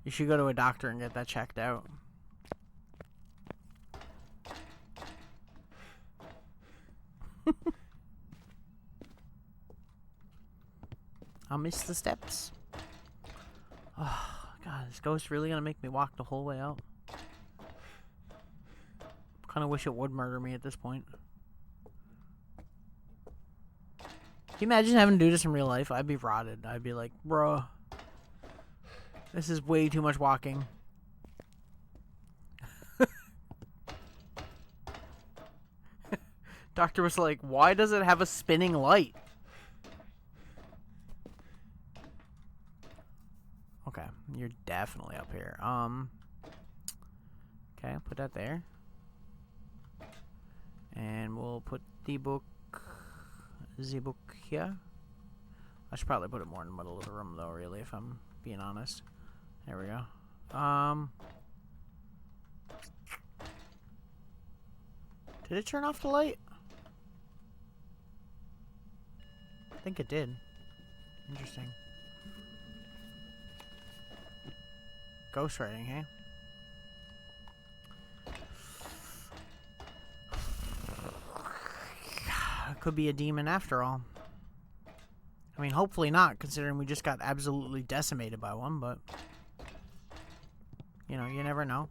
You should go to a doctor and get that checked out. I'll miss the steps. Oh, God, is Ghost really gonna make me walk the whole way out? Kinda wish it would murder me at this point. Can you imagine having to do this in real life? I'd be rotted. I'd be like, bruh, this is way too much walking. Doctor was like, why does it have a spinning light? Okay, you're definitely up here. Okay, put that there. And we'll put the book here. I should probably put it more in the middle of the room though, really, if I'm being honest. There we go. Did it turn off the light? I think it did. Interesting. Ghostwriting, hey? It could be a demon after all. I mean, hopefully not, considering we just got absolutely decimated by one, but... You know, you never know.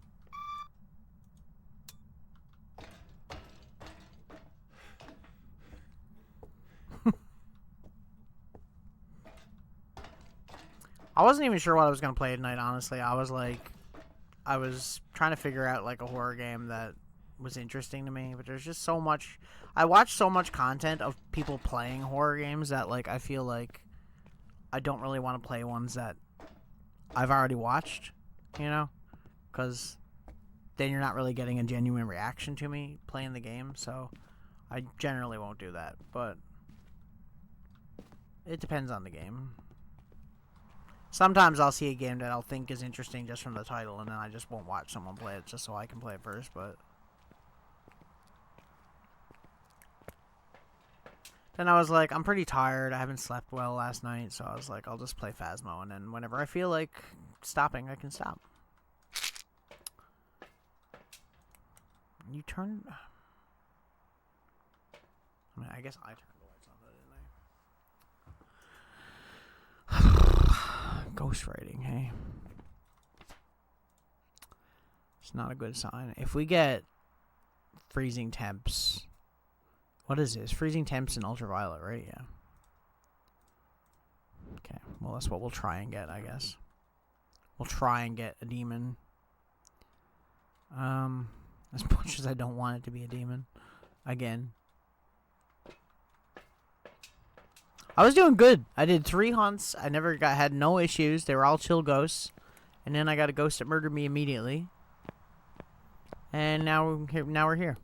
I wasn't even sure what I was going to play tonight, honestly. I was trying to figure out, like, a horror game that was interesting to me, but there's just so much... I watch so much content of people playing horror games that, like, I feel like I don't really want to play ones that I've already watched, you know? Because then you're not really getting a genuine reaction to me playing the game, so I generally won't do that, but it depends on the game. Sometimes I'll see a game that I'll think is interesting just from the title, and then I just won't watch someone play it just so I can play it first, but... Then I was like, I'm pretty tired, I haven't slept well last night, so I was like, I'll just play Phasmo, and then whenever I feel like stopping, I can stop. You turned... I mean, I guess I turned the lights on, didn't I? Ghostwriting, hey? It's not a good sign. If we get freezing temps... What is this? Freezing temps and ultraviolet, right? Yeah. Okay, well, that's what we'll try and get, I guess. We'll try and get a demon. As much as I don't want it to be a demon. Again. I was doing good. I did 3 hunts. I had no issues. They were all chill ghosts. And then I got a ghost that murdered me immediately. And now we're here.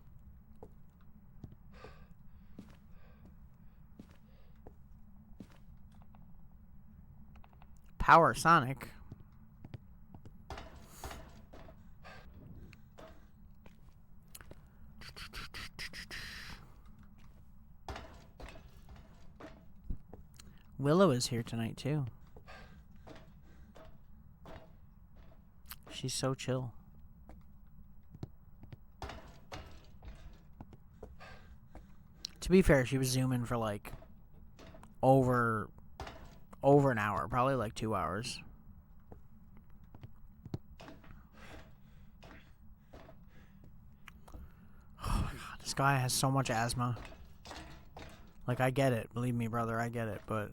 power Sonic. Willow is here tonight too. She's so chill. To be fair, she was zooming for like over an hour, probably like 2 hours. Oh my god, this guy has so much asthma. Like, I get it, believe me, brother, I get it, but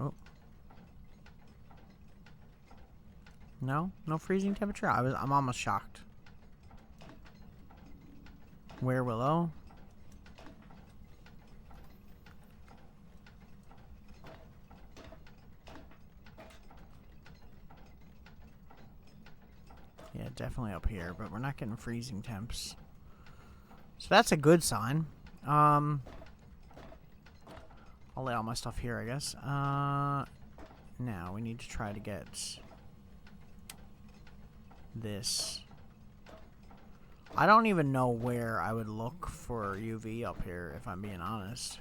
oh. No freezing temperature? I'm almost shocked. Where, Willow? Yeah, definitely up here, but we're not getting freezing temps. So that's a good sign. I'll lay all my stuff here, I guess. Now we need to try to get this. I don't even know where I would look for UV up here, if I'm being honest.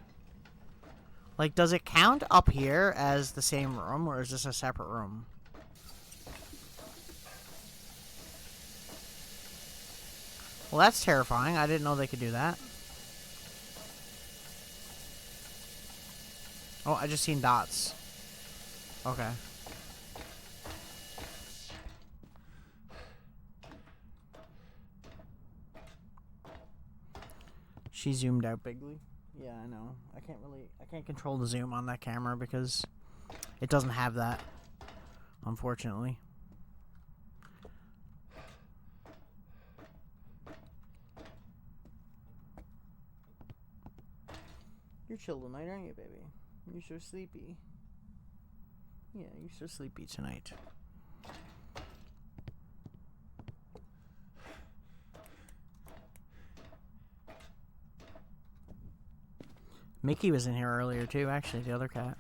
Like, does it count up here as the same room, or is this a separate room? Well, that's terrifying. I didn't know they could do that. Oh, I just seen dots. Okay. She zoomed out bigly. Yeah, I know. I can't control the zoom on that camera because it doesn't have that, unfortunately. You're chill tonight, aren't you, baby? You're so sleepy. Yeah, you're so sleepy tonight. Mickey was in here earlier too, actually, the other cat.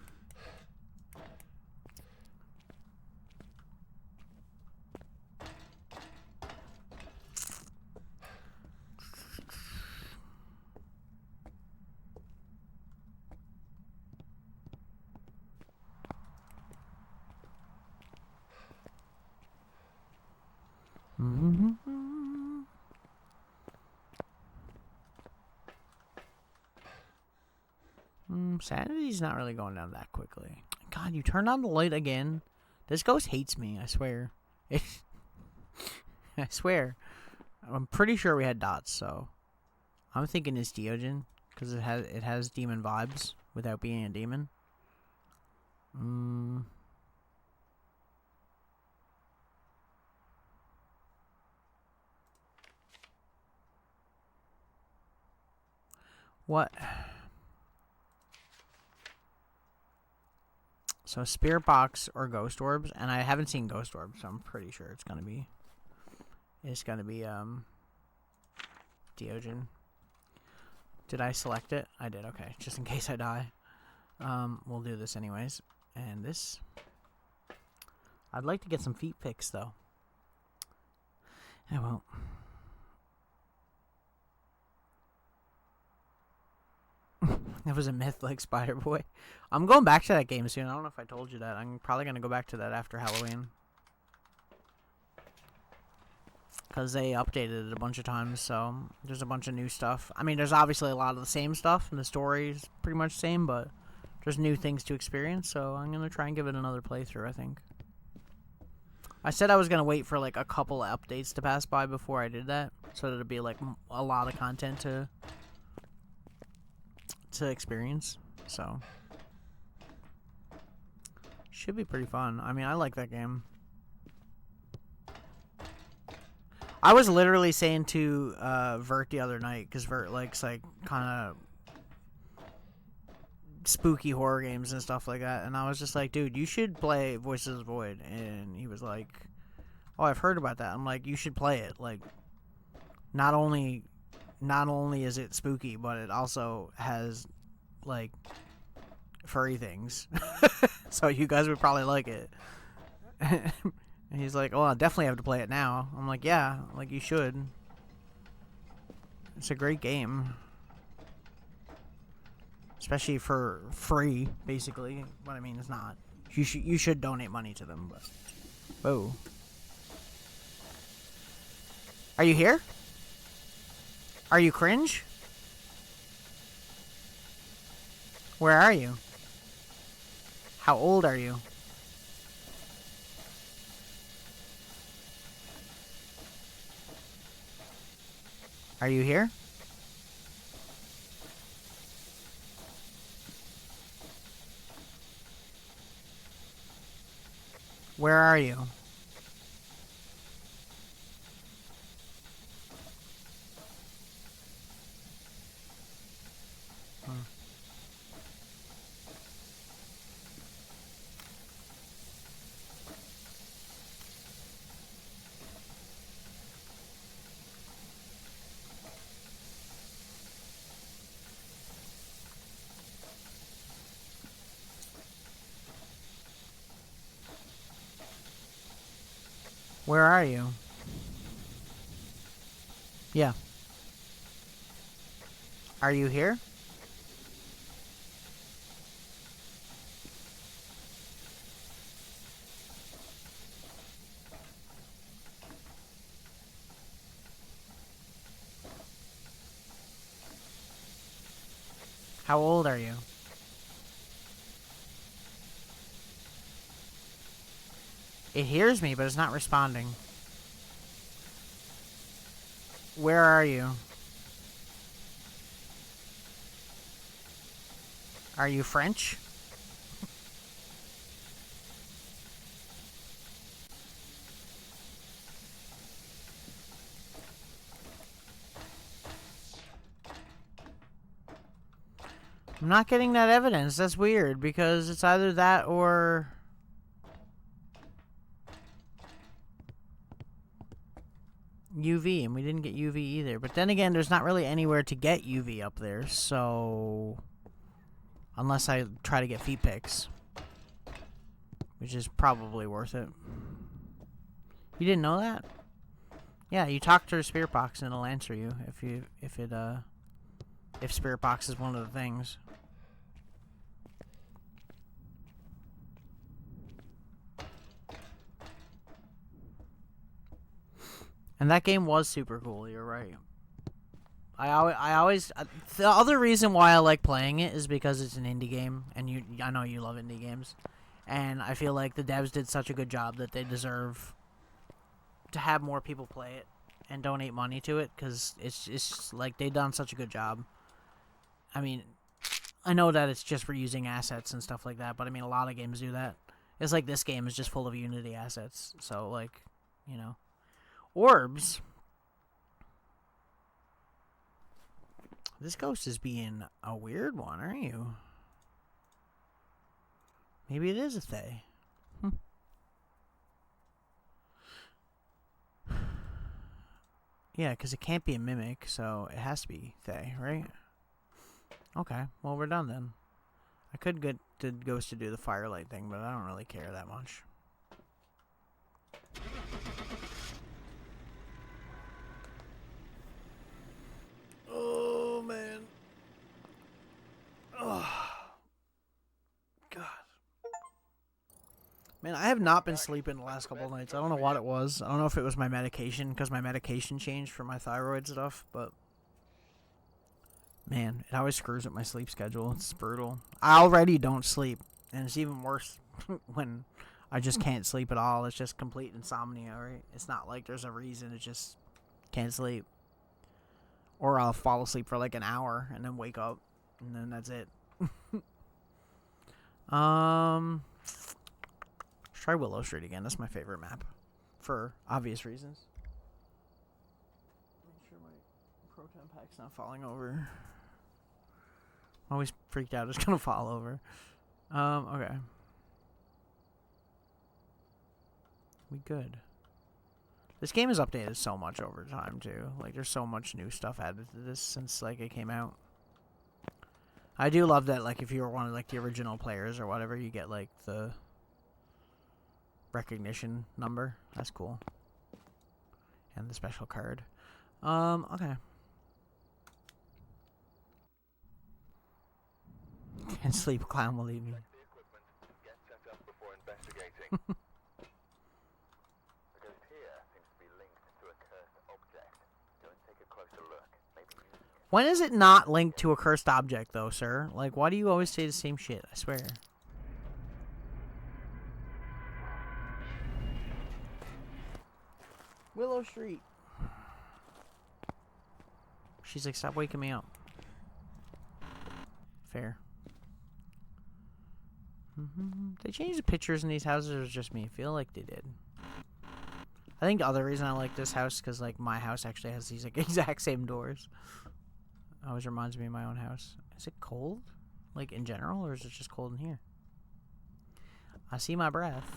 Sanity's not really going down that quickly. God, you turned on the light again. This ghost hates me, I swear. I swear. I'm pretty sure we had dots, so I'm thinking it's Deogen because it has demon vibes without being a demon. What? So spirit box or ghost orbs, and I haven't seen ghost orbs, so I'm pretty sure it's gonna be Deogen. Did I select it? I did. Okay, just in case I die. We'll do this anyways. And this, I'd like to get some feet pics though. I won't. It was a myth like Spider Boy. I'm going back to that game soon. I don't know if I told you that. I'm probably going to go back to that after Halloween. Because they updated it a bunch of times, so there's a bunch of new stuff. I mean, there's obviously a lot of the same stuff, and the story is pretty much the same, but there's new things to experience, so I'm going to try and give it another playthrough, I think. I said I was going to wait for, like, a couple of updates to pass by before I did that, so that it'd be, like, a lot of content to experience, so should be pretty fun. I mean, I like that game. I was literally saying to Vert the other night, because Vert likes like kind of spooky horror games and stuff like that, and I was just like, dude, you should play Voices of the Void, and he was like, oh, I've heard about that. I'm like, you should play it. Like, not only not only is it spooky, but it also has, like, furry things. So you guys would probably like it. And he's like, oh, I definitely have to play it now. I'm like, yeah, like, you should. It's a great game. Especially for free, basically. But I mean, it's not. You should donate money to them, but... Whoa. Are you here? Are you cringe? Where are you? How old are you? Are you here? Where are you? Where are you? Yeah. Are you here? How old are you? It hears me, but it's not responding. Where are you? Are you French? I'm not getting that evidence. That's weird, because it's either that or... UV, and we didn't get UV either. But then again, there's not really anywhere to get UV up there, so... Unless I try to get feet pics. Which is probably worth it. You didn't know that? Yeah, you talk to Spirit Box and it'll answer you if Spirit Box is one of the things. And that game was super cool, you're right. I always the other reason why I like playing it is because it's an indie game, and I know you love indie games, and I feel like the devs did such a good job that they deserve to have more people play it and donate money to it, because it's just like they've done such a good job. I mean, I know that it's just reusing assets and stuff like that, but I mean, a lot of games do that. It's like this game is just full of Unity assets, so like, you know. Orbs. This ghost is being a weird one, aren't you? Maybe it is a Thay. Yeah, because it can't be a mimic, so it has to be Thay, right? Okay, well, we're done then. I could get the ghost to do the firelight thing, but I don't really care that much. Oh, man. Oh. God. Man, I have not been sleeping the last couple of nights. I don't know what it was. I don't know if it was my medication, because my medication changed for my thyroid stuff, but... Man, it always screws up my sleep schedule. It's brutal. I already don't sleep, and it's even worse when I just can't sleep at all. It's just complete insomnia, right? It's not like there's a reason. It's just can't sleep. Or I'll fall asleep for like an hour and then wake up, and then that's it. Let's try Willow Street again. That's my favorite map, for obvious reasons. Make sure my proton pack's not falling over. I'm always freaked out. It's gonna fall over. Okay. We good. This game has updated so much over time, too. Like, there's so much new stuff added to this since, like, it came out. I do love that, like, if you were one of, like, the original players or whatever, you get, like, the recognition number. That's cool. And the special card. Okay. Can't sleep, clown will leave me. Select the equipment and get set up before investigating. The ghost here seems to be linked to a cursed object. Go and take a closer look. Maybe using it. When is it not linked to a cursed object, though, sir? Like, why do you always say the same shit? I swear. Willow Street. She's like, stop waking me up. Fair. They changed the pictures in these houses, or was it just me? I feel like they did. I think the other reason I like this house, because, like, my house actually has these, like, exact same doors. Always reminds me of my own house. Is it cold? Like, in general, or is it just cold in here? I see my breath.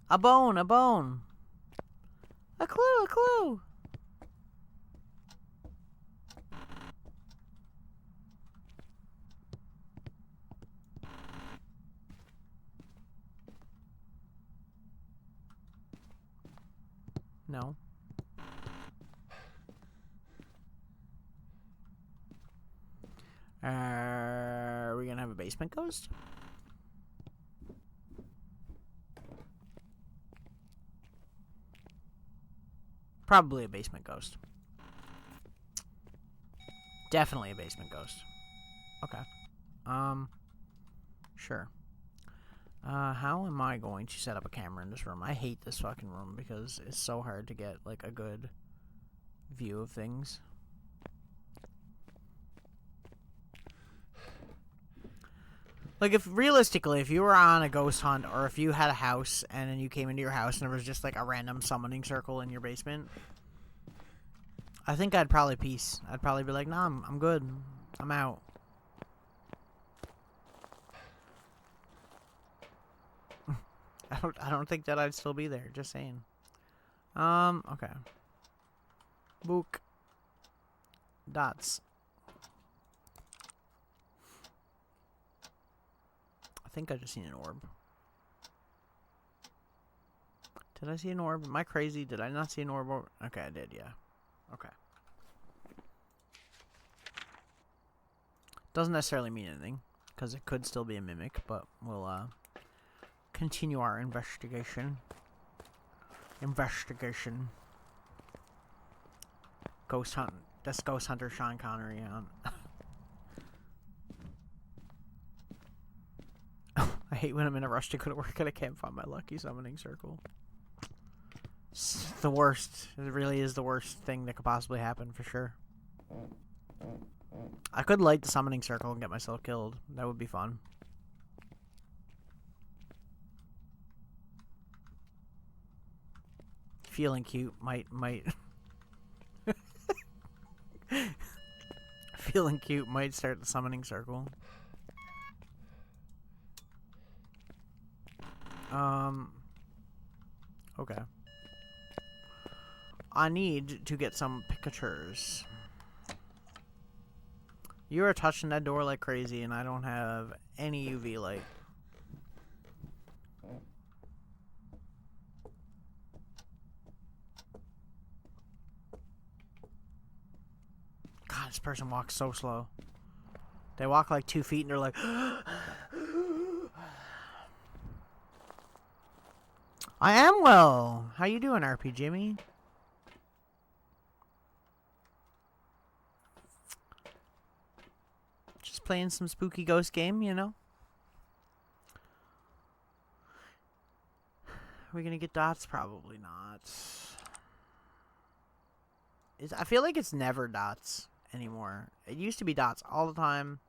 A bone, a bone. A clue, a clue. No. Are we gonna have a basement ghost? Probably a basement ghost. Definitely a basement ghost. Okay. Sure. How am I going to set up a camera in this room? I hate this fucking room because it's so hard to get, like, a good view of things. Like, if realistically, if you were on a ghost hunt, or if you had a house and then you came into your house and there was just, like, a random summoning circle in your basement, I think I'd probably peace. I'd probably be like, nah, I'm good. I'm out. I don't think that I'd still be there. Just saying. Okay. Book. Dots. I think I just seen an orb. Did I see an orb? Am I crazy? Did I not see an orb? Okay, I did, yeah. Okay. Doesn't necessarily mean anything, because it could still be a mimic, but we'll, continue our investigation. Ghost hunt. That's Ghost Hunter Sean Connery on. I hate when I'm in a rush to go to work and I can't find my lucky summoning circle. It's the worst. It really is the worst thing that could possibly happen, for sure. I could light the summoning circle and get myself killed. That would be fun. Feeling cute might Feeling cute might start the summoning circle. Okay. I need to get some pictures. You are touching that door like crazy and I don't have any UV light. God, this person walks so slow. They walk like 2 feet and they're like... I am well. How you doing, RP Jimmy? Just playing some spooky ghost game, you know? Are we gonna get dots? Probably not. I feel like it's never dots anymore. It used to be dots all the time.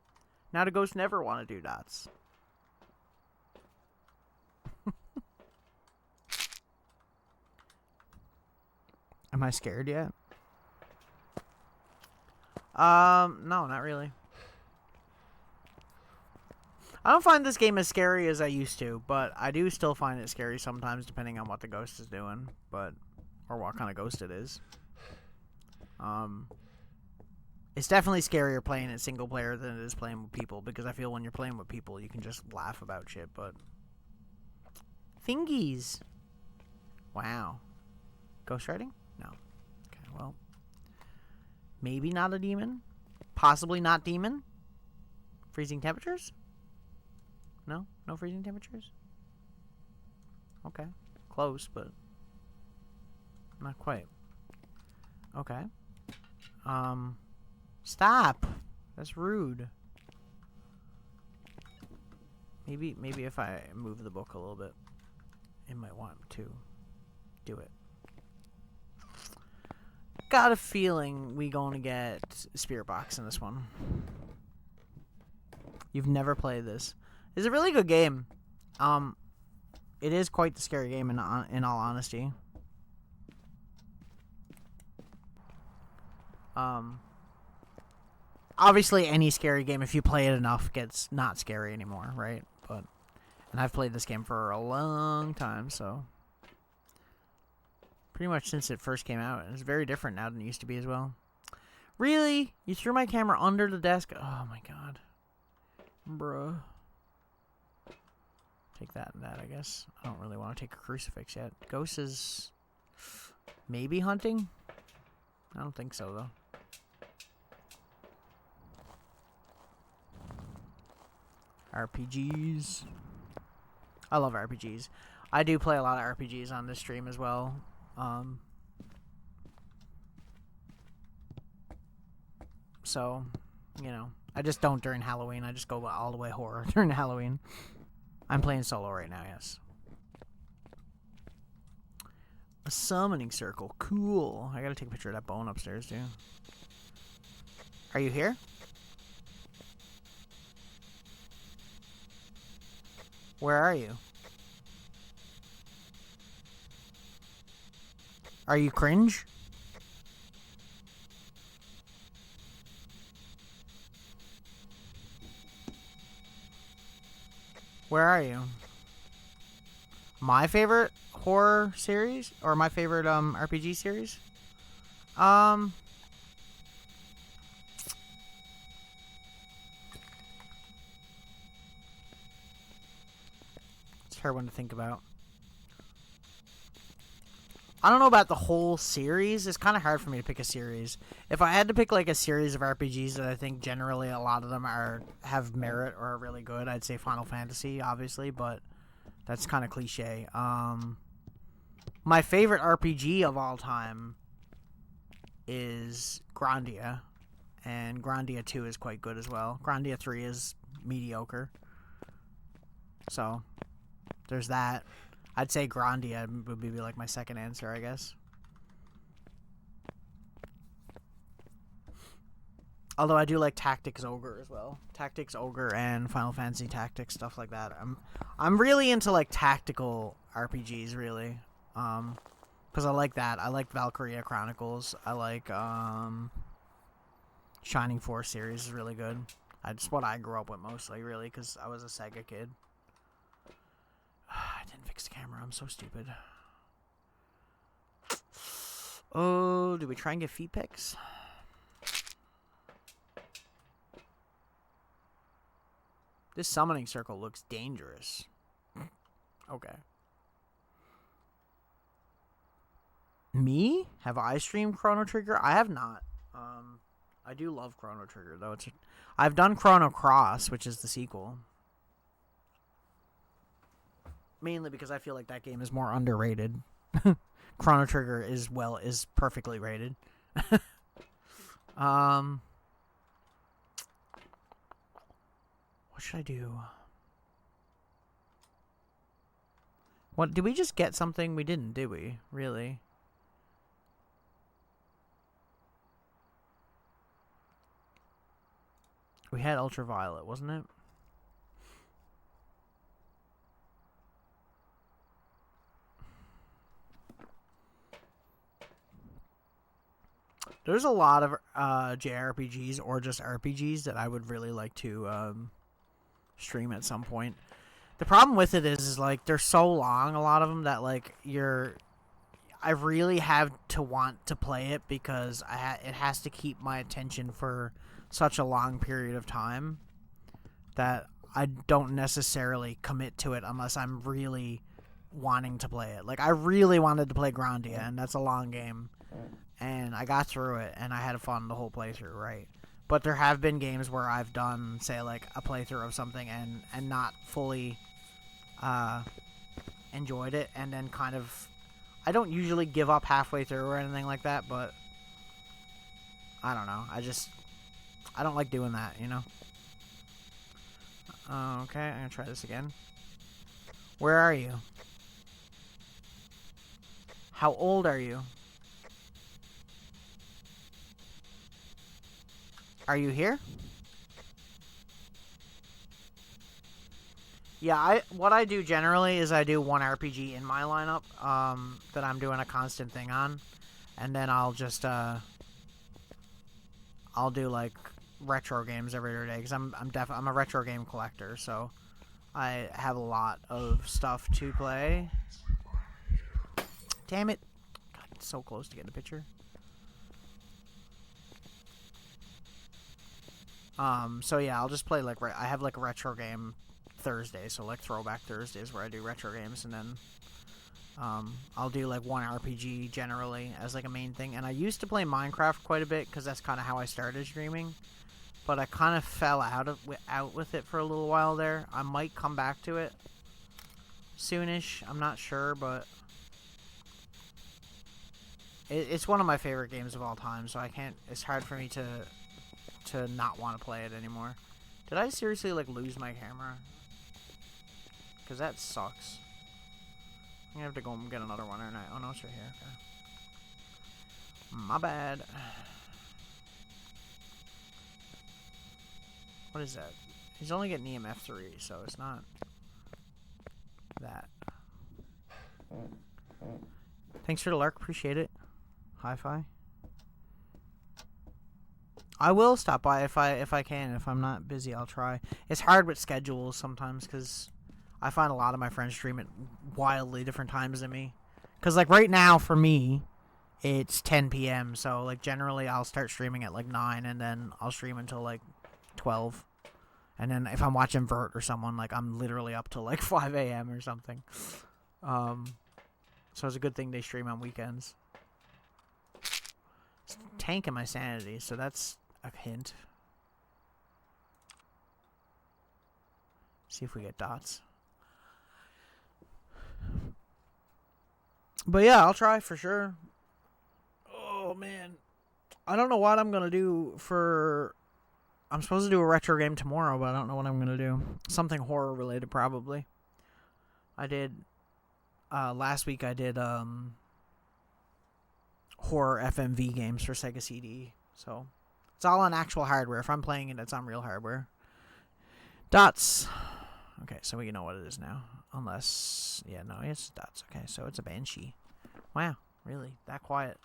Now the ghosts never want to do dots. Am I scared yet? No, not really. I don't find this game as scary as I used to, but I do still find it scary sometimes depending on what the ghost is doing, or what kind of ghost it is. It's definitely scarier playing it single player than it is playing with people, because I feel when you're playing with people you can just laugh about shit, but... Thingies! Wow. Ghost writing? No. Okay, well... Maybe not a demon? Possibly not demon? Freezing temperatures? No? No freezing temperatures? Okay. Close, but... not quite. Okay. Stop! That's rude. Maybe if I move the book a little bit, it might want to do it. Got a feeling we gonna get Spirit Box in this one. You've never played this. It's a really good game. It is quite the scary game in all honesty. Obviously any scary game, if you play it enough, gets not scary anymore, right? And I've played this game for a long time, so... pretty much since it first came out. It's very different now than it used to be as well. Really? You threw my camera under the desk? Oh my god. Bruh. Take that and that, I guess. I don't really want to take a crucifix yet. Ghost is... maybe hunting? I don't think so, though. RPGs. I love RPGs. I do play a lot of RPGs on this stream as well. So, you know, I just don't during Halloween. I just go all the way horror during Halloween. I'm playing solo right now, yes. A summoning circle. Cool. I gotta take a picture of that bone upstairs, too. Are you here? Where are you? Are you cringe? Where are you? My favorite horror series? Or my favorite RPG series? It's a hard one to think about. I don't know about the whole series. It's kind of hard for me to pick a series. If I had to pick like a series of RPGs that I think generally a lot of them have merit or are really good, I'd say Final Fantasy, obviously, but that's kind of cliche. My favorite RPG of all time is Grandia, and Grandia 2 is quite good as well. Grandia 3 is mediocre. So, there's that. I'd say Grandia would be like my second answer, I guess. Although I do like Tactics Ogre as well. Tactics Ogre and Final Fantasy Tactics, stuff like that. I'm really into like tactical RPGs, really. Because I like that. I like Valkyria Chronicles. I like Shining Force series is really good. It's what I grew up with mostly, really, because I was a Sega kid. I didn't fix the camera. I'm so stupid. Oh, do we try and get feet pics? This summoning circle looks dangerous. Okay. Me? Have I streamed Chrono Trigger? I have not. I do love Chrono Trigger, though. I've done Chrono Cross, which is the sequel. Mainly because I feel like that game is more underrated. Chrono Trigger is perfectly rated. What should I do? What did we just get something? We didn't, did we? Really? We had Ultraviolet, wasn't it? There's a lot of JRPGs or just RPGs that I would really like to stream at some point. The problem with it is like they're so long, a lot of them, that like I really have to want to play it because it has to keep my attention for such a long period of time that I don't necessarily commit to it unless I'm really wanting to play it. Like, I really wanted to play Grandia, and that's a long game, and I got through it, and I had fun the whole playthrough, right? But there have been games where I've done, say, like, a playthrough of something and not fully enjoyed it, and then kind of... I don't usually give up halfway through or anything like that, but... I don't know. I don't like doing that, you know? Okay, I'm gonna try this again. Where are you? How old are you? Are you here? Yeah, what I do generally is I do one RPG in my lineup that I'm doing a constant thing on, and then I'll just I'll do like retro games every other day because I'm a retro game collector, so I have a lot of stuff to play. Damn it! God, so close to getting a picture. So yeah, I'll just play like I have like a retro game Thursday, so like Throwback Thursdays where I do retro games, and then I'll do like one RPG generally as like a main thing. And I used to play Minecraft quite a bit because that's kind of how I started streaming, but I kind of fell out with it for a little while there. I might come back to it soonish. I'm not sure, but it's one of my favorite games of all time, so I can't. It's hard for me to not want to play it anymore. Did I seriously like lose my camera? Because that sucks. I'm gonna have to go and get another one, aren't I? Oh no, it's right here. Okay. My bad. What is that? He's only getting EMF 3, so it's not that. Thanks for the lurk, appreciate it. Hi-fi. I will stop by if I can. If I'm not busy, I'll try. It's hard with schedules sometimes because I find a lot of my friends stream at wildly different times than me. Because like right now for me, it's 10 p.m. So like generally I'll start streaming at like 9 and then I'll stream until like 12. And then if I'm watching Vert or someone, like I'm literally up till like 5 a.m. or something. So it's a good thing they stream on weekends. It's tanking my sanity, so that's a hint. See if we get dots. But yeah, I'll try for sure. Oh man, I don't know what I'm gonna do for. I'm supposed to do a retro game tomorrow, but I don't know what I'm gonna do. Something horror related, probably. I did last week. I did horror FMV games for Sega CD, so it's all on actual hardware. If I'm playing it, it's on real hardware. Dots. Okay, so we know what it is now. Unless, yeah, no, it's dots. Okay, so it's a Banshee. Wow, really? That quiet.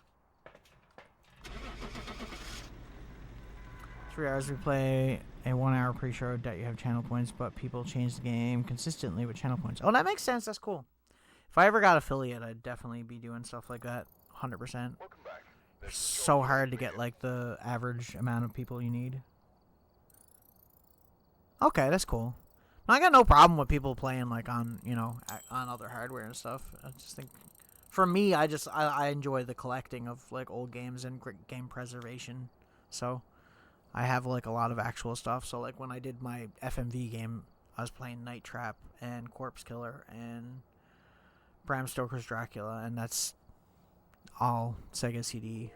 3 hours we play a 1 hour pre-show that you have channel points, but people change the game consistently with channel points. Oh, that makes sense. That's cool. If I ever got affiliate, I'd definitely be doing stuff like that. 100%. Welcome back. It's so hard to get like the average amount of people you need. Okay, that's cool. I got no problem with people playing like on, you know, on other hardware and stuff. I just think, for me, I enjoy the collecting of like old games and game preservation. So I have like a lot of actual stuff. So like when I did my FMV game, I was playing Night Trap and Corpse Killer and Bram Stoker's Dracula, and that's all Sega CD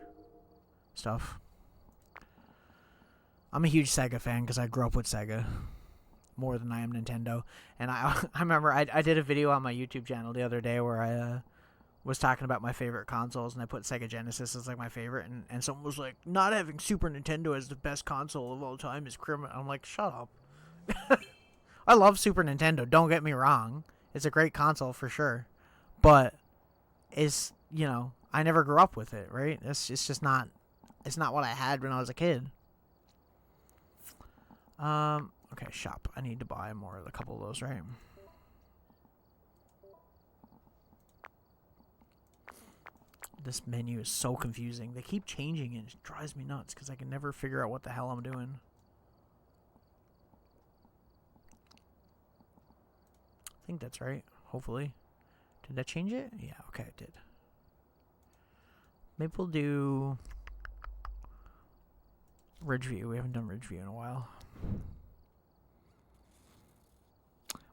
stuff. I'm a huge Sega fan because I grew up with Sega more than I am Nintendo. And I remember I did a video on my YouTube channel the other day where I was talking about my favorite consoles, and I put Sega Genesis as like my favorite, and someone was like, not having Super Nintendo as the best console of all time is criminal. I'm like, shut up. I love Super Nintendo, don't get me wrong. It's a great console for sure. But it's, you know, I never grew up with it, right? It's just not, it's not what I had when I was a kid. Okay, shop. I need to buy more, a couple of those, right? This menu is so confusing. They keep changing it. It drives me nuts because I can never figure out what the hell I'm doing. I think that's right. Hopefully. Did that change it? Yeah, okay, it did. Maybe we'll do Ridgeview. We haven't done Ridgeview in a while.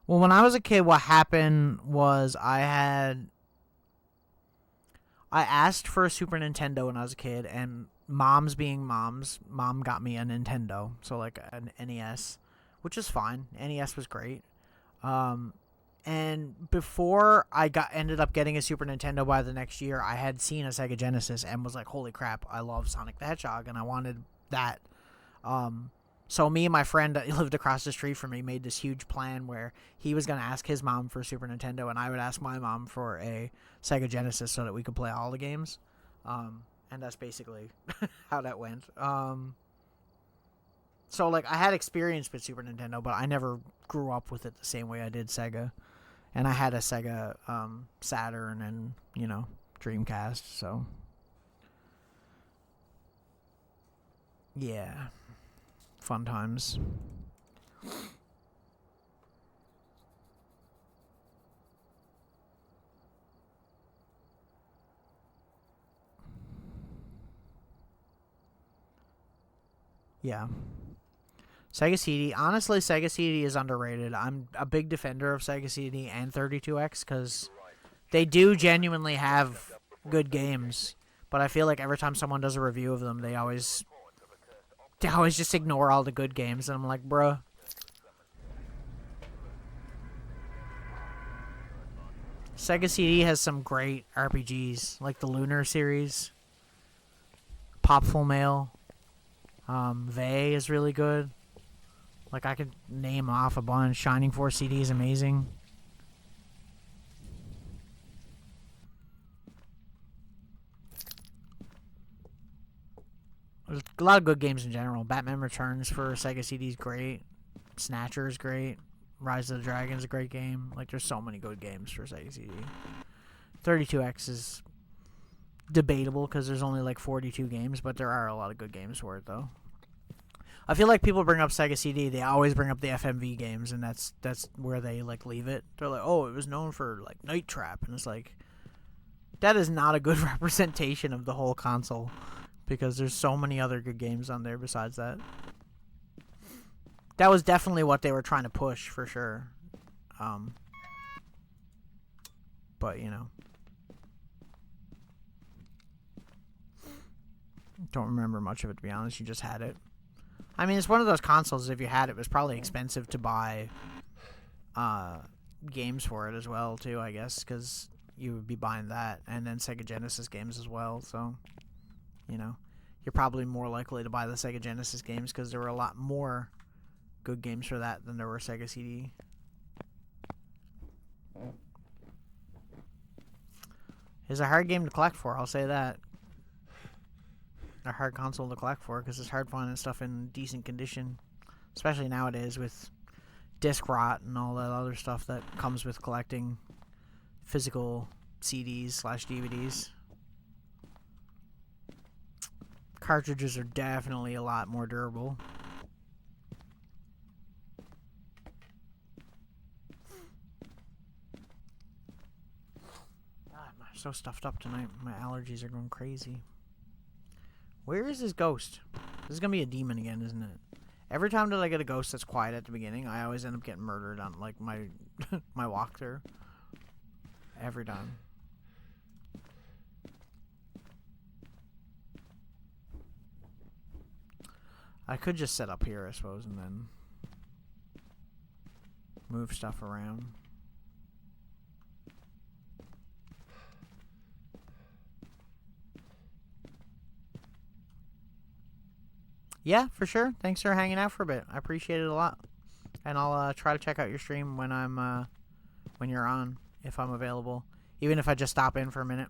Well, when I was a kid, what happened was I asked for a Super Nintendo when I was a kid, and moms being moms, mom got me a Nintendo, so like an NES, which is fine. NES was great. And before I ended up getting a Super Nintendo by the next year, I had seen a Sega Genesis and was like, holy crap, I love Sonic the Hedgehog, and I wanted that. So me and my friend that lived across the street from me made this huge plan where he was going to ask his mom for a Super Nintendo, and I would ask my mom for a Sega Genesis so that we could play all the games. And that's basically how that went. So, like, I had experience with Super Nintendo, but I never grew up with it the same way I did Sega. And I had a Sega Saturn and, you know, Dreamcast, so. Yeah. Fun times. Yeah. Sega CD. Honestly, Sega CD is underrated. I'm a big defender of Sega CD and 32X because they do genuinely have good games. But I feel like every time someone does a review of them, they always just ignore all the good games. And I'm like, bruh. Sega CD has some great RPGs, like the Lunar series. Popful Mail. Vey is really good. Like, I could name off a bunch. Shining Force CD is amazing. There's a lot of good games in general. Batman Returns for Sega CD is great. Snatcher is great. Rise of the Dragon is a great game. Like, there's so many good games for Sega CD. 32X is debatable because there's only like 42 games, but there are a lot of good games for it, though. I feel like people bring up Sega CD, they always bring up the FMV games, and that's where they like leave it. They're like, oh, it was known for like Night Trap, and it's like, that is not a good representation of the whole console, because there's so many other good games on there besides that. That was definitely what they were trying to push, for sure. But, you know. Don't remember much of it, to be honest. You just had it. I mean, it's one of those consoles, if you had it, it was probably expensive to buy games for it as well, too, I guess, because you would be buying that, and then Sega Genesis games as well, so, you know, you're probably more likely to buy the Sega Genesis games because there were a lot more good games for that than there were Sega CD. It's a hard game to collect for, I'll say that. A hard console to collect for because it's hard finding stuff in decent condition, especially nowadays with disc rot and all that other stuff that comes with collecting physical CDs/DVDs. Cartridges are definitely a lot more durable. God, I'm so stuffed up tonight. My allergies are going crazy. Where is this ghost? This is going to be a demon again, isn't it? Every time that I get a ghost that's quiet at the beginning, I always end up getting murdered on, like, my my walkthrough. Every time. I could just set up here, I suppose, and then move stuff around. Yeah, for sure. Thanks for hanging out for a bit. I appreciate it a lot. And I'll try to check out your stream when when you're on, if I'm available. Even if I just stop in for a minute.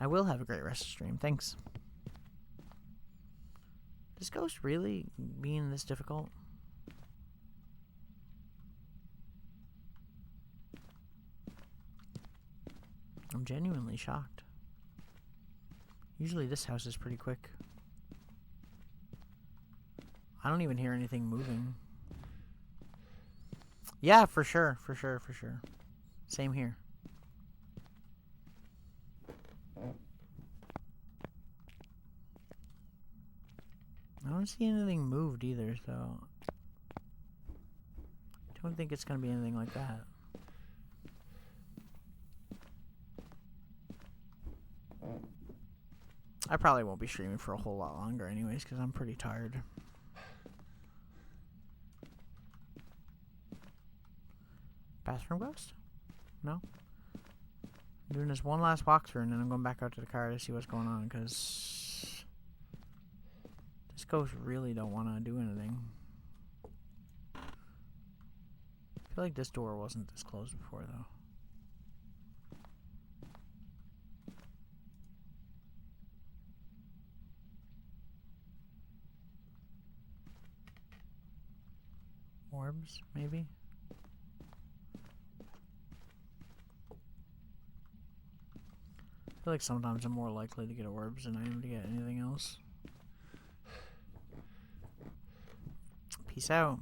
I will have a great rest of the stream. Thanks. This this ghost really being this difficult? I'm genuinely shocked. Usually this house is pretty quick. I don't even hear anything moving. Yeah, for sure. Same here. I don't see anything moved either, so I don't think it's gonna be anything like that. I probably won't be streaming for a whole lot longer anyways, because I'm pretty tired. Bathroom ghost? No? I'm doing this one last walkthrough and then I'm going back out to the car to see what's going on, because this ghost really don't want to do anything. I feel like this door wasn't this closed before though. Orbs, maybe? I feel like sometimes I'm more likely to get orbs than I am to get anything else. Peace out.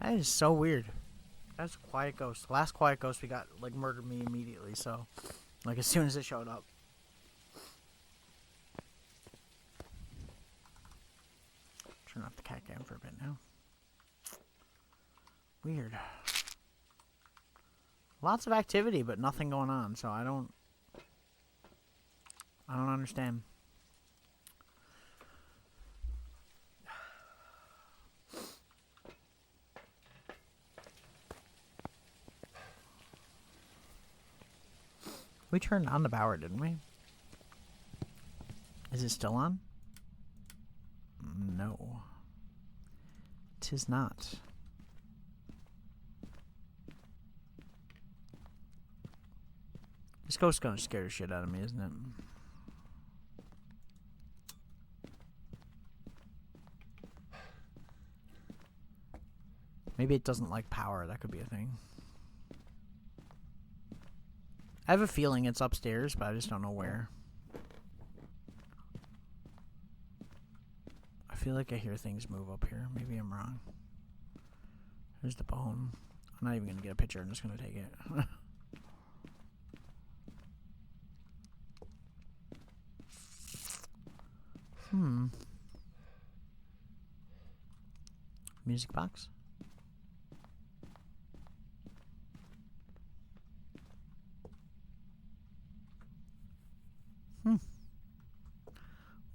That is so weird. That's a quiet ghost. The last quiet ghost we got, like, murdered me immediately, so, like, as soon as it showed up. Turn off the cat cam for a bit now. Weird. Lots of activity, but nothing going on, so I don't understand. We turned on the power, didn't we? Is it still on? No. 'Tis not. This ghost's gonna scare the shit out of me, isn't it? Maybe it doesn't like power. That could be a thing. I have a feeling it's upstairs, but I just don't know where. I feel like I hear things move up here. Maybe I'm wrong. There's the bone. I'm not even going to get a picture. I'm just going to take it. Music box?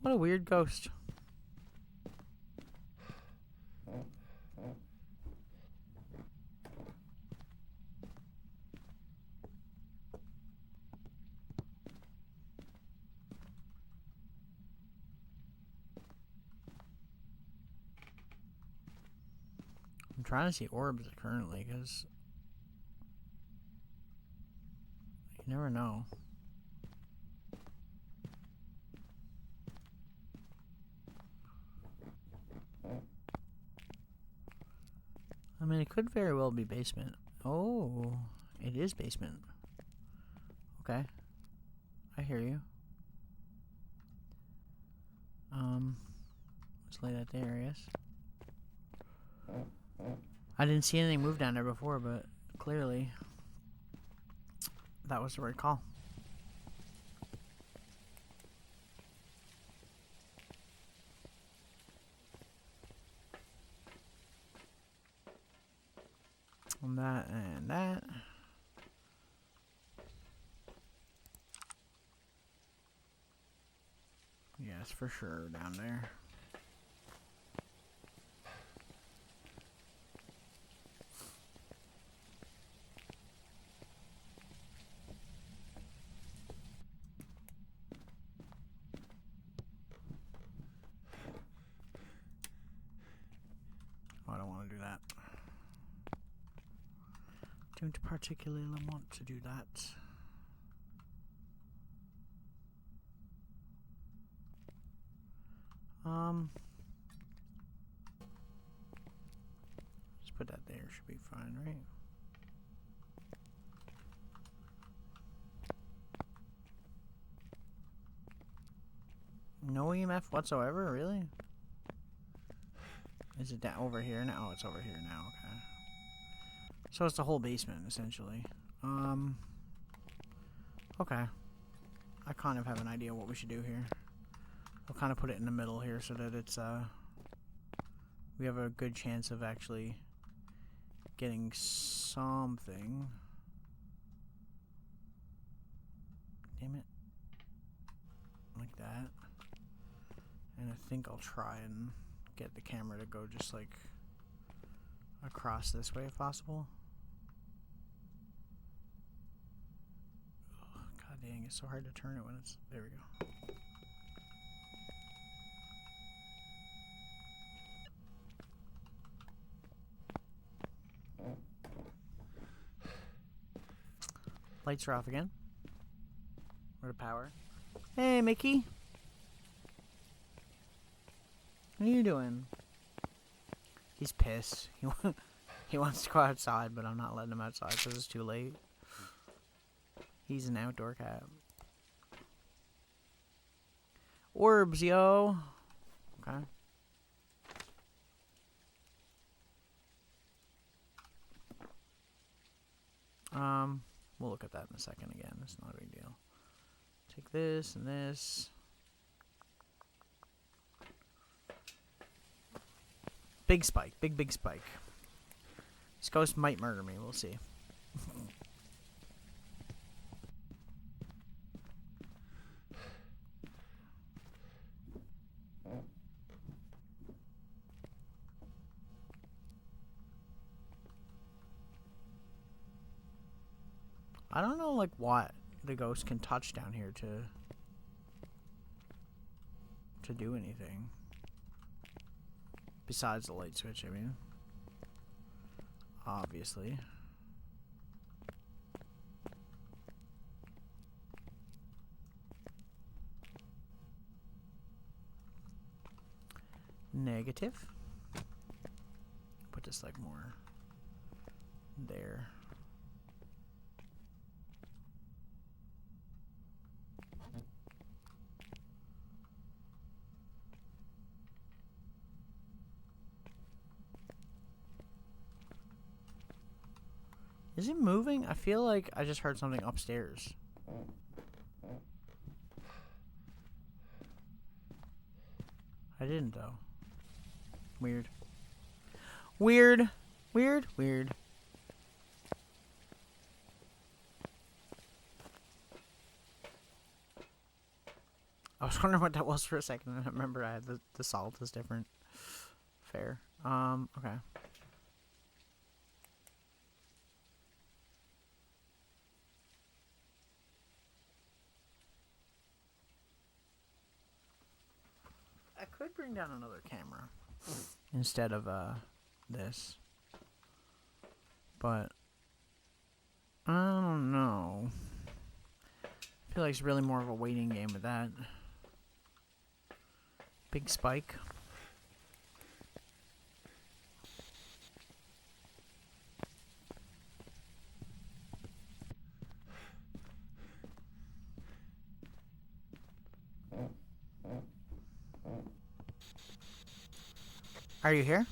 What a weird ghost. I'm trying to see orbs currently, because you never know. I mean, it could very well be basement. Oh, it is basement. Okay. I hear you. Let's lay that there, I guess. I didn't see anything move down there before, but clearly that was the right call. On that and that. Yes, for sure, down there. Don't particularly want to do that. Just put that there, should be fine, right? No EMF whatsoever, really? Is it down over here now? Oh, it's over here now, okay. So it's the whole basement, essentially. Okay. I kind of have an idea what we should do here. We'll kind of put it in the middle here so that it's, we have a good chance of actually getting something. Damn it. Like that. And I think I'll try and get the camera to go just like across this way if possible. Ugh, God dang, it's so hard to turn it when it's... There we go. Lights are off again. Where the power? Hey, Mickey. What are you doing? He's pissed. He wants to go outside, but I'm not letting him outside because it's too late. He's an outdoor cat. Orbs, yo. Okay. We'll look at that in a second again. It's not a big deal. Take this and this. Big spike. Big spike. This ghost might murder me. We'll see. I don't know, like, what the ghost can touch down here to do anything. Besides the light switch, I mean. Obviously. Negative. Put this, like, more there. Is it moving? I feel like I just heard something upstairs. I didn't, though. Weird. Weird. Weird. Weird. I was wondering what that was for a second, and I remember I had the salt is different. Fair. Okay. I could bring down another camera instead of this, but I don't know. I feel like it's really more of a waiting game with that. Big spike. Are you here?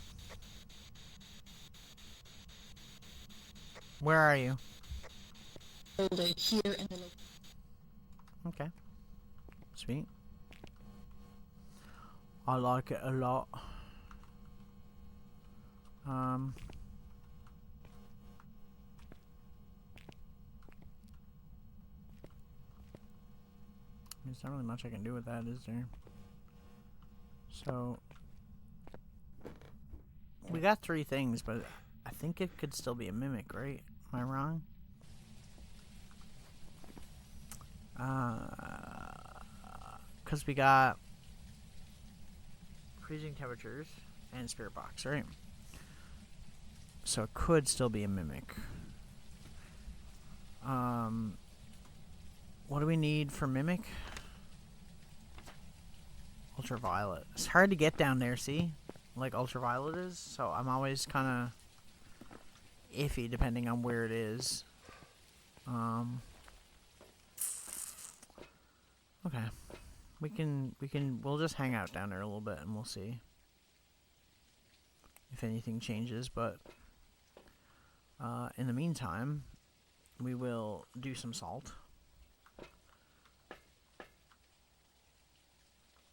Where are you? Folder here in the Okay. Sweet. I like it a lot. There's not really much I can do with that, is there? So we got 3 things, but I think it could still be a mimic, right? Am I wrong? Because we got freezing temperatures and spirit box, right? So it could still be a mimic. What do we need for Mimic? Ultraviolet. It's hard to get down there, see? Like ultraviolet is, so I'm always kind of iffy depending on where it is. Okay. We'll just hang out down there a little bit and we'll see if anything changes, but in the meantime, we will do some salt.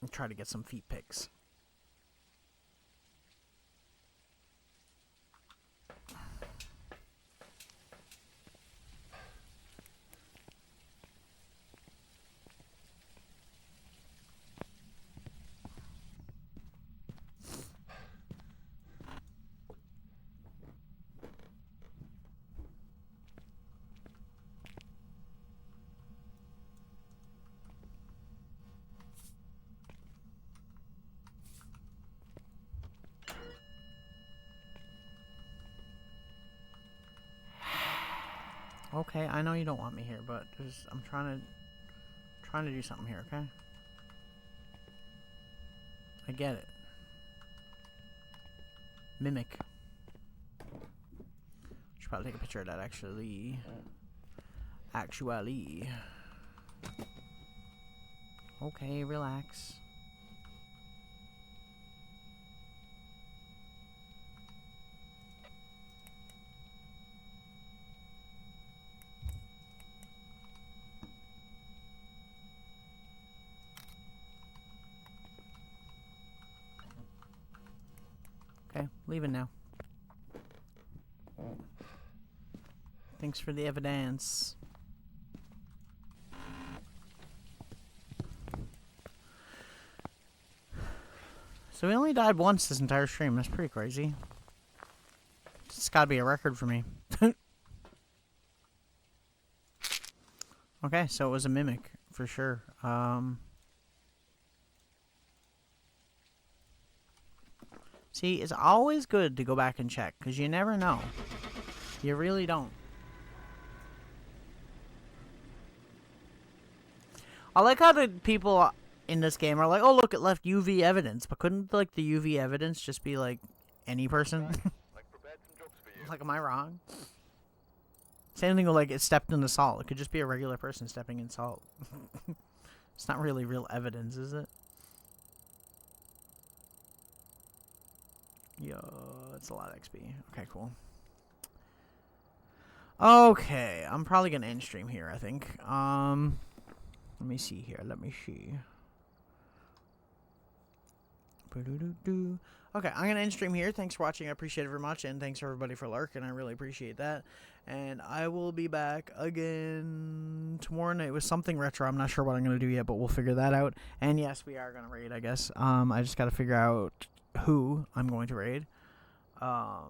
And try to get some feet pics. Okay, I know you don't want me here, but I'm trying to do something here, okay? I get it. Mimic. Should probably take a picture of that actually. Okay, relax. Okay, leaving now. Thanks for the evidence. So we only died once this entire stream. That's pretty crazy. It's gotta be a record for me. Okay, so it was a mimic for sure. See, it's always good to go back and check, because you never know. You really don't. I like how the people in this game are like, oh, look, it left UV evidence. But couldn't, like, the UV evidence just be, like, any person? Like, am I wrong? Same thing with, like, it stepped in the salt. It could just be a regular person stepping in salt. It's not really real evidence, is it? Yo, it's a lot of XP. Okay, cool. Okay, I'm probably gonna end stream here, I think. Let me see here. Let me see. Okay, I'm gonna end stream here. Thanks for watching. I appreciate it very much, and thanks everybody for lurking. I really appreciate that. And I will be back again tomorrow night with something retro. I'm not sure what I'm gonna do yet, but we'll figure that out. And yes, we are gonna raid, I guess. I just gotta figure out who I'm going to raid. Let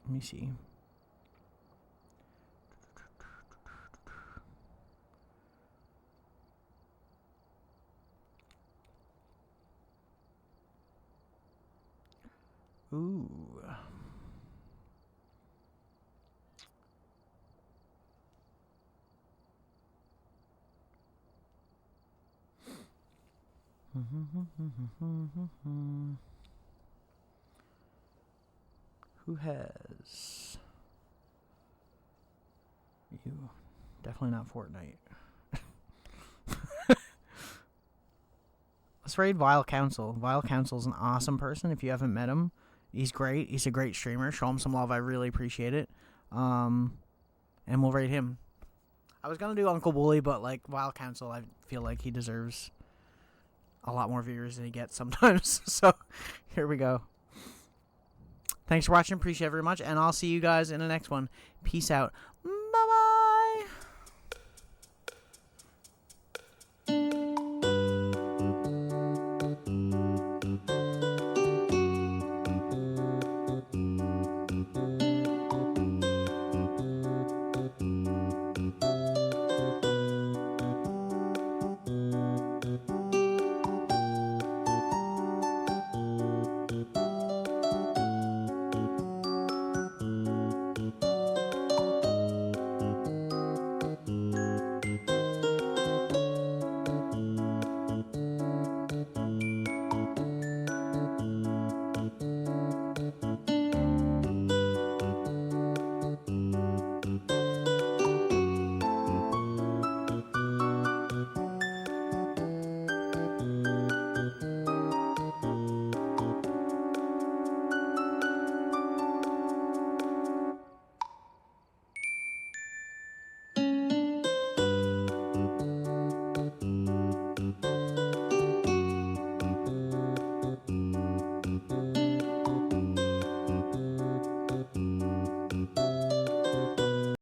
me see. Ooh. Who has you? Definitely not Fortnite. Let's raid Vile Council. Vile Council's an awesome person. If you haven't met him, he's great. He's a great streamer. Show him some love. I really appreciate it. And we'll raid him. I was gonna do Uncle Wooly, but like Vile Council, I feel like he deserves a lot more viewers than he gets sometimes. So here we go. Thanks for watching. Appreciate it very much. And I'll see you guys in the next one. Peace out.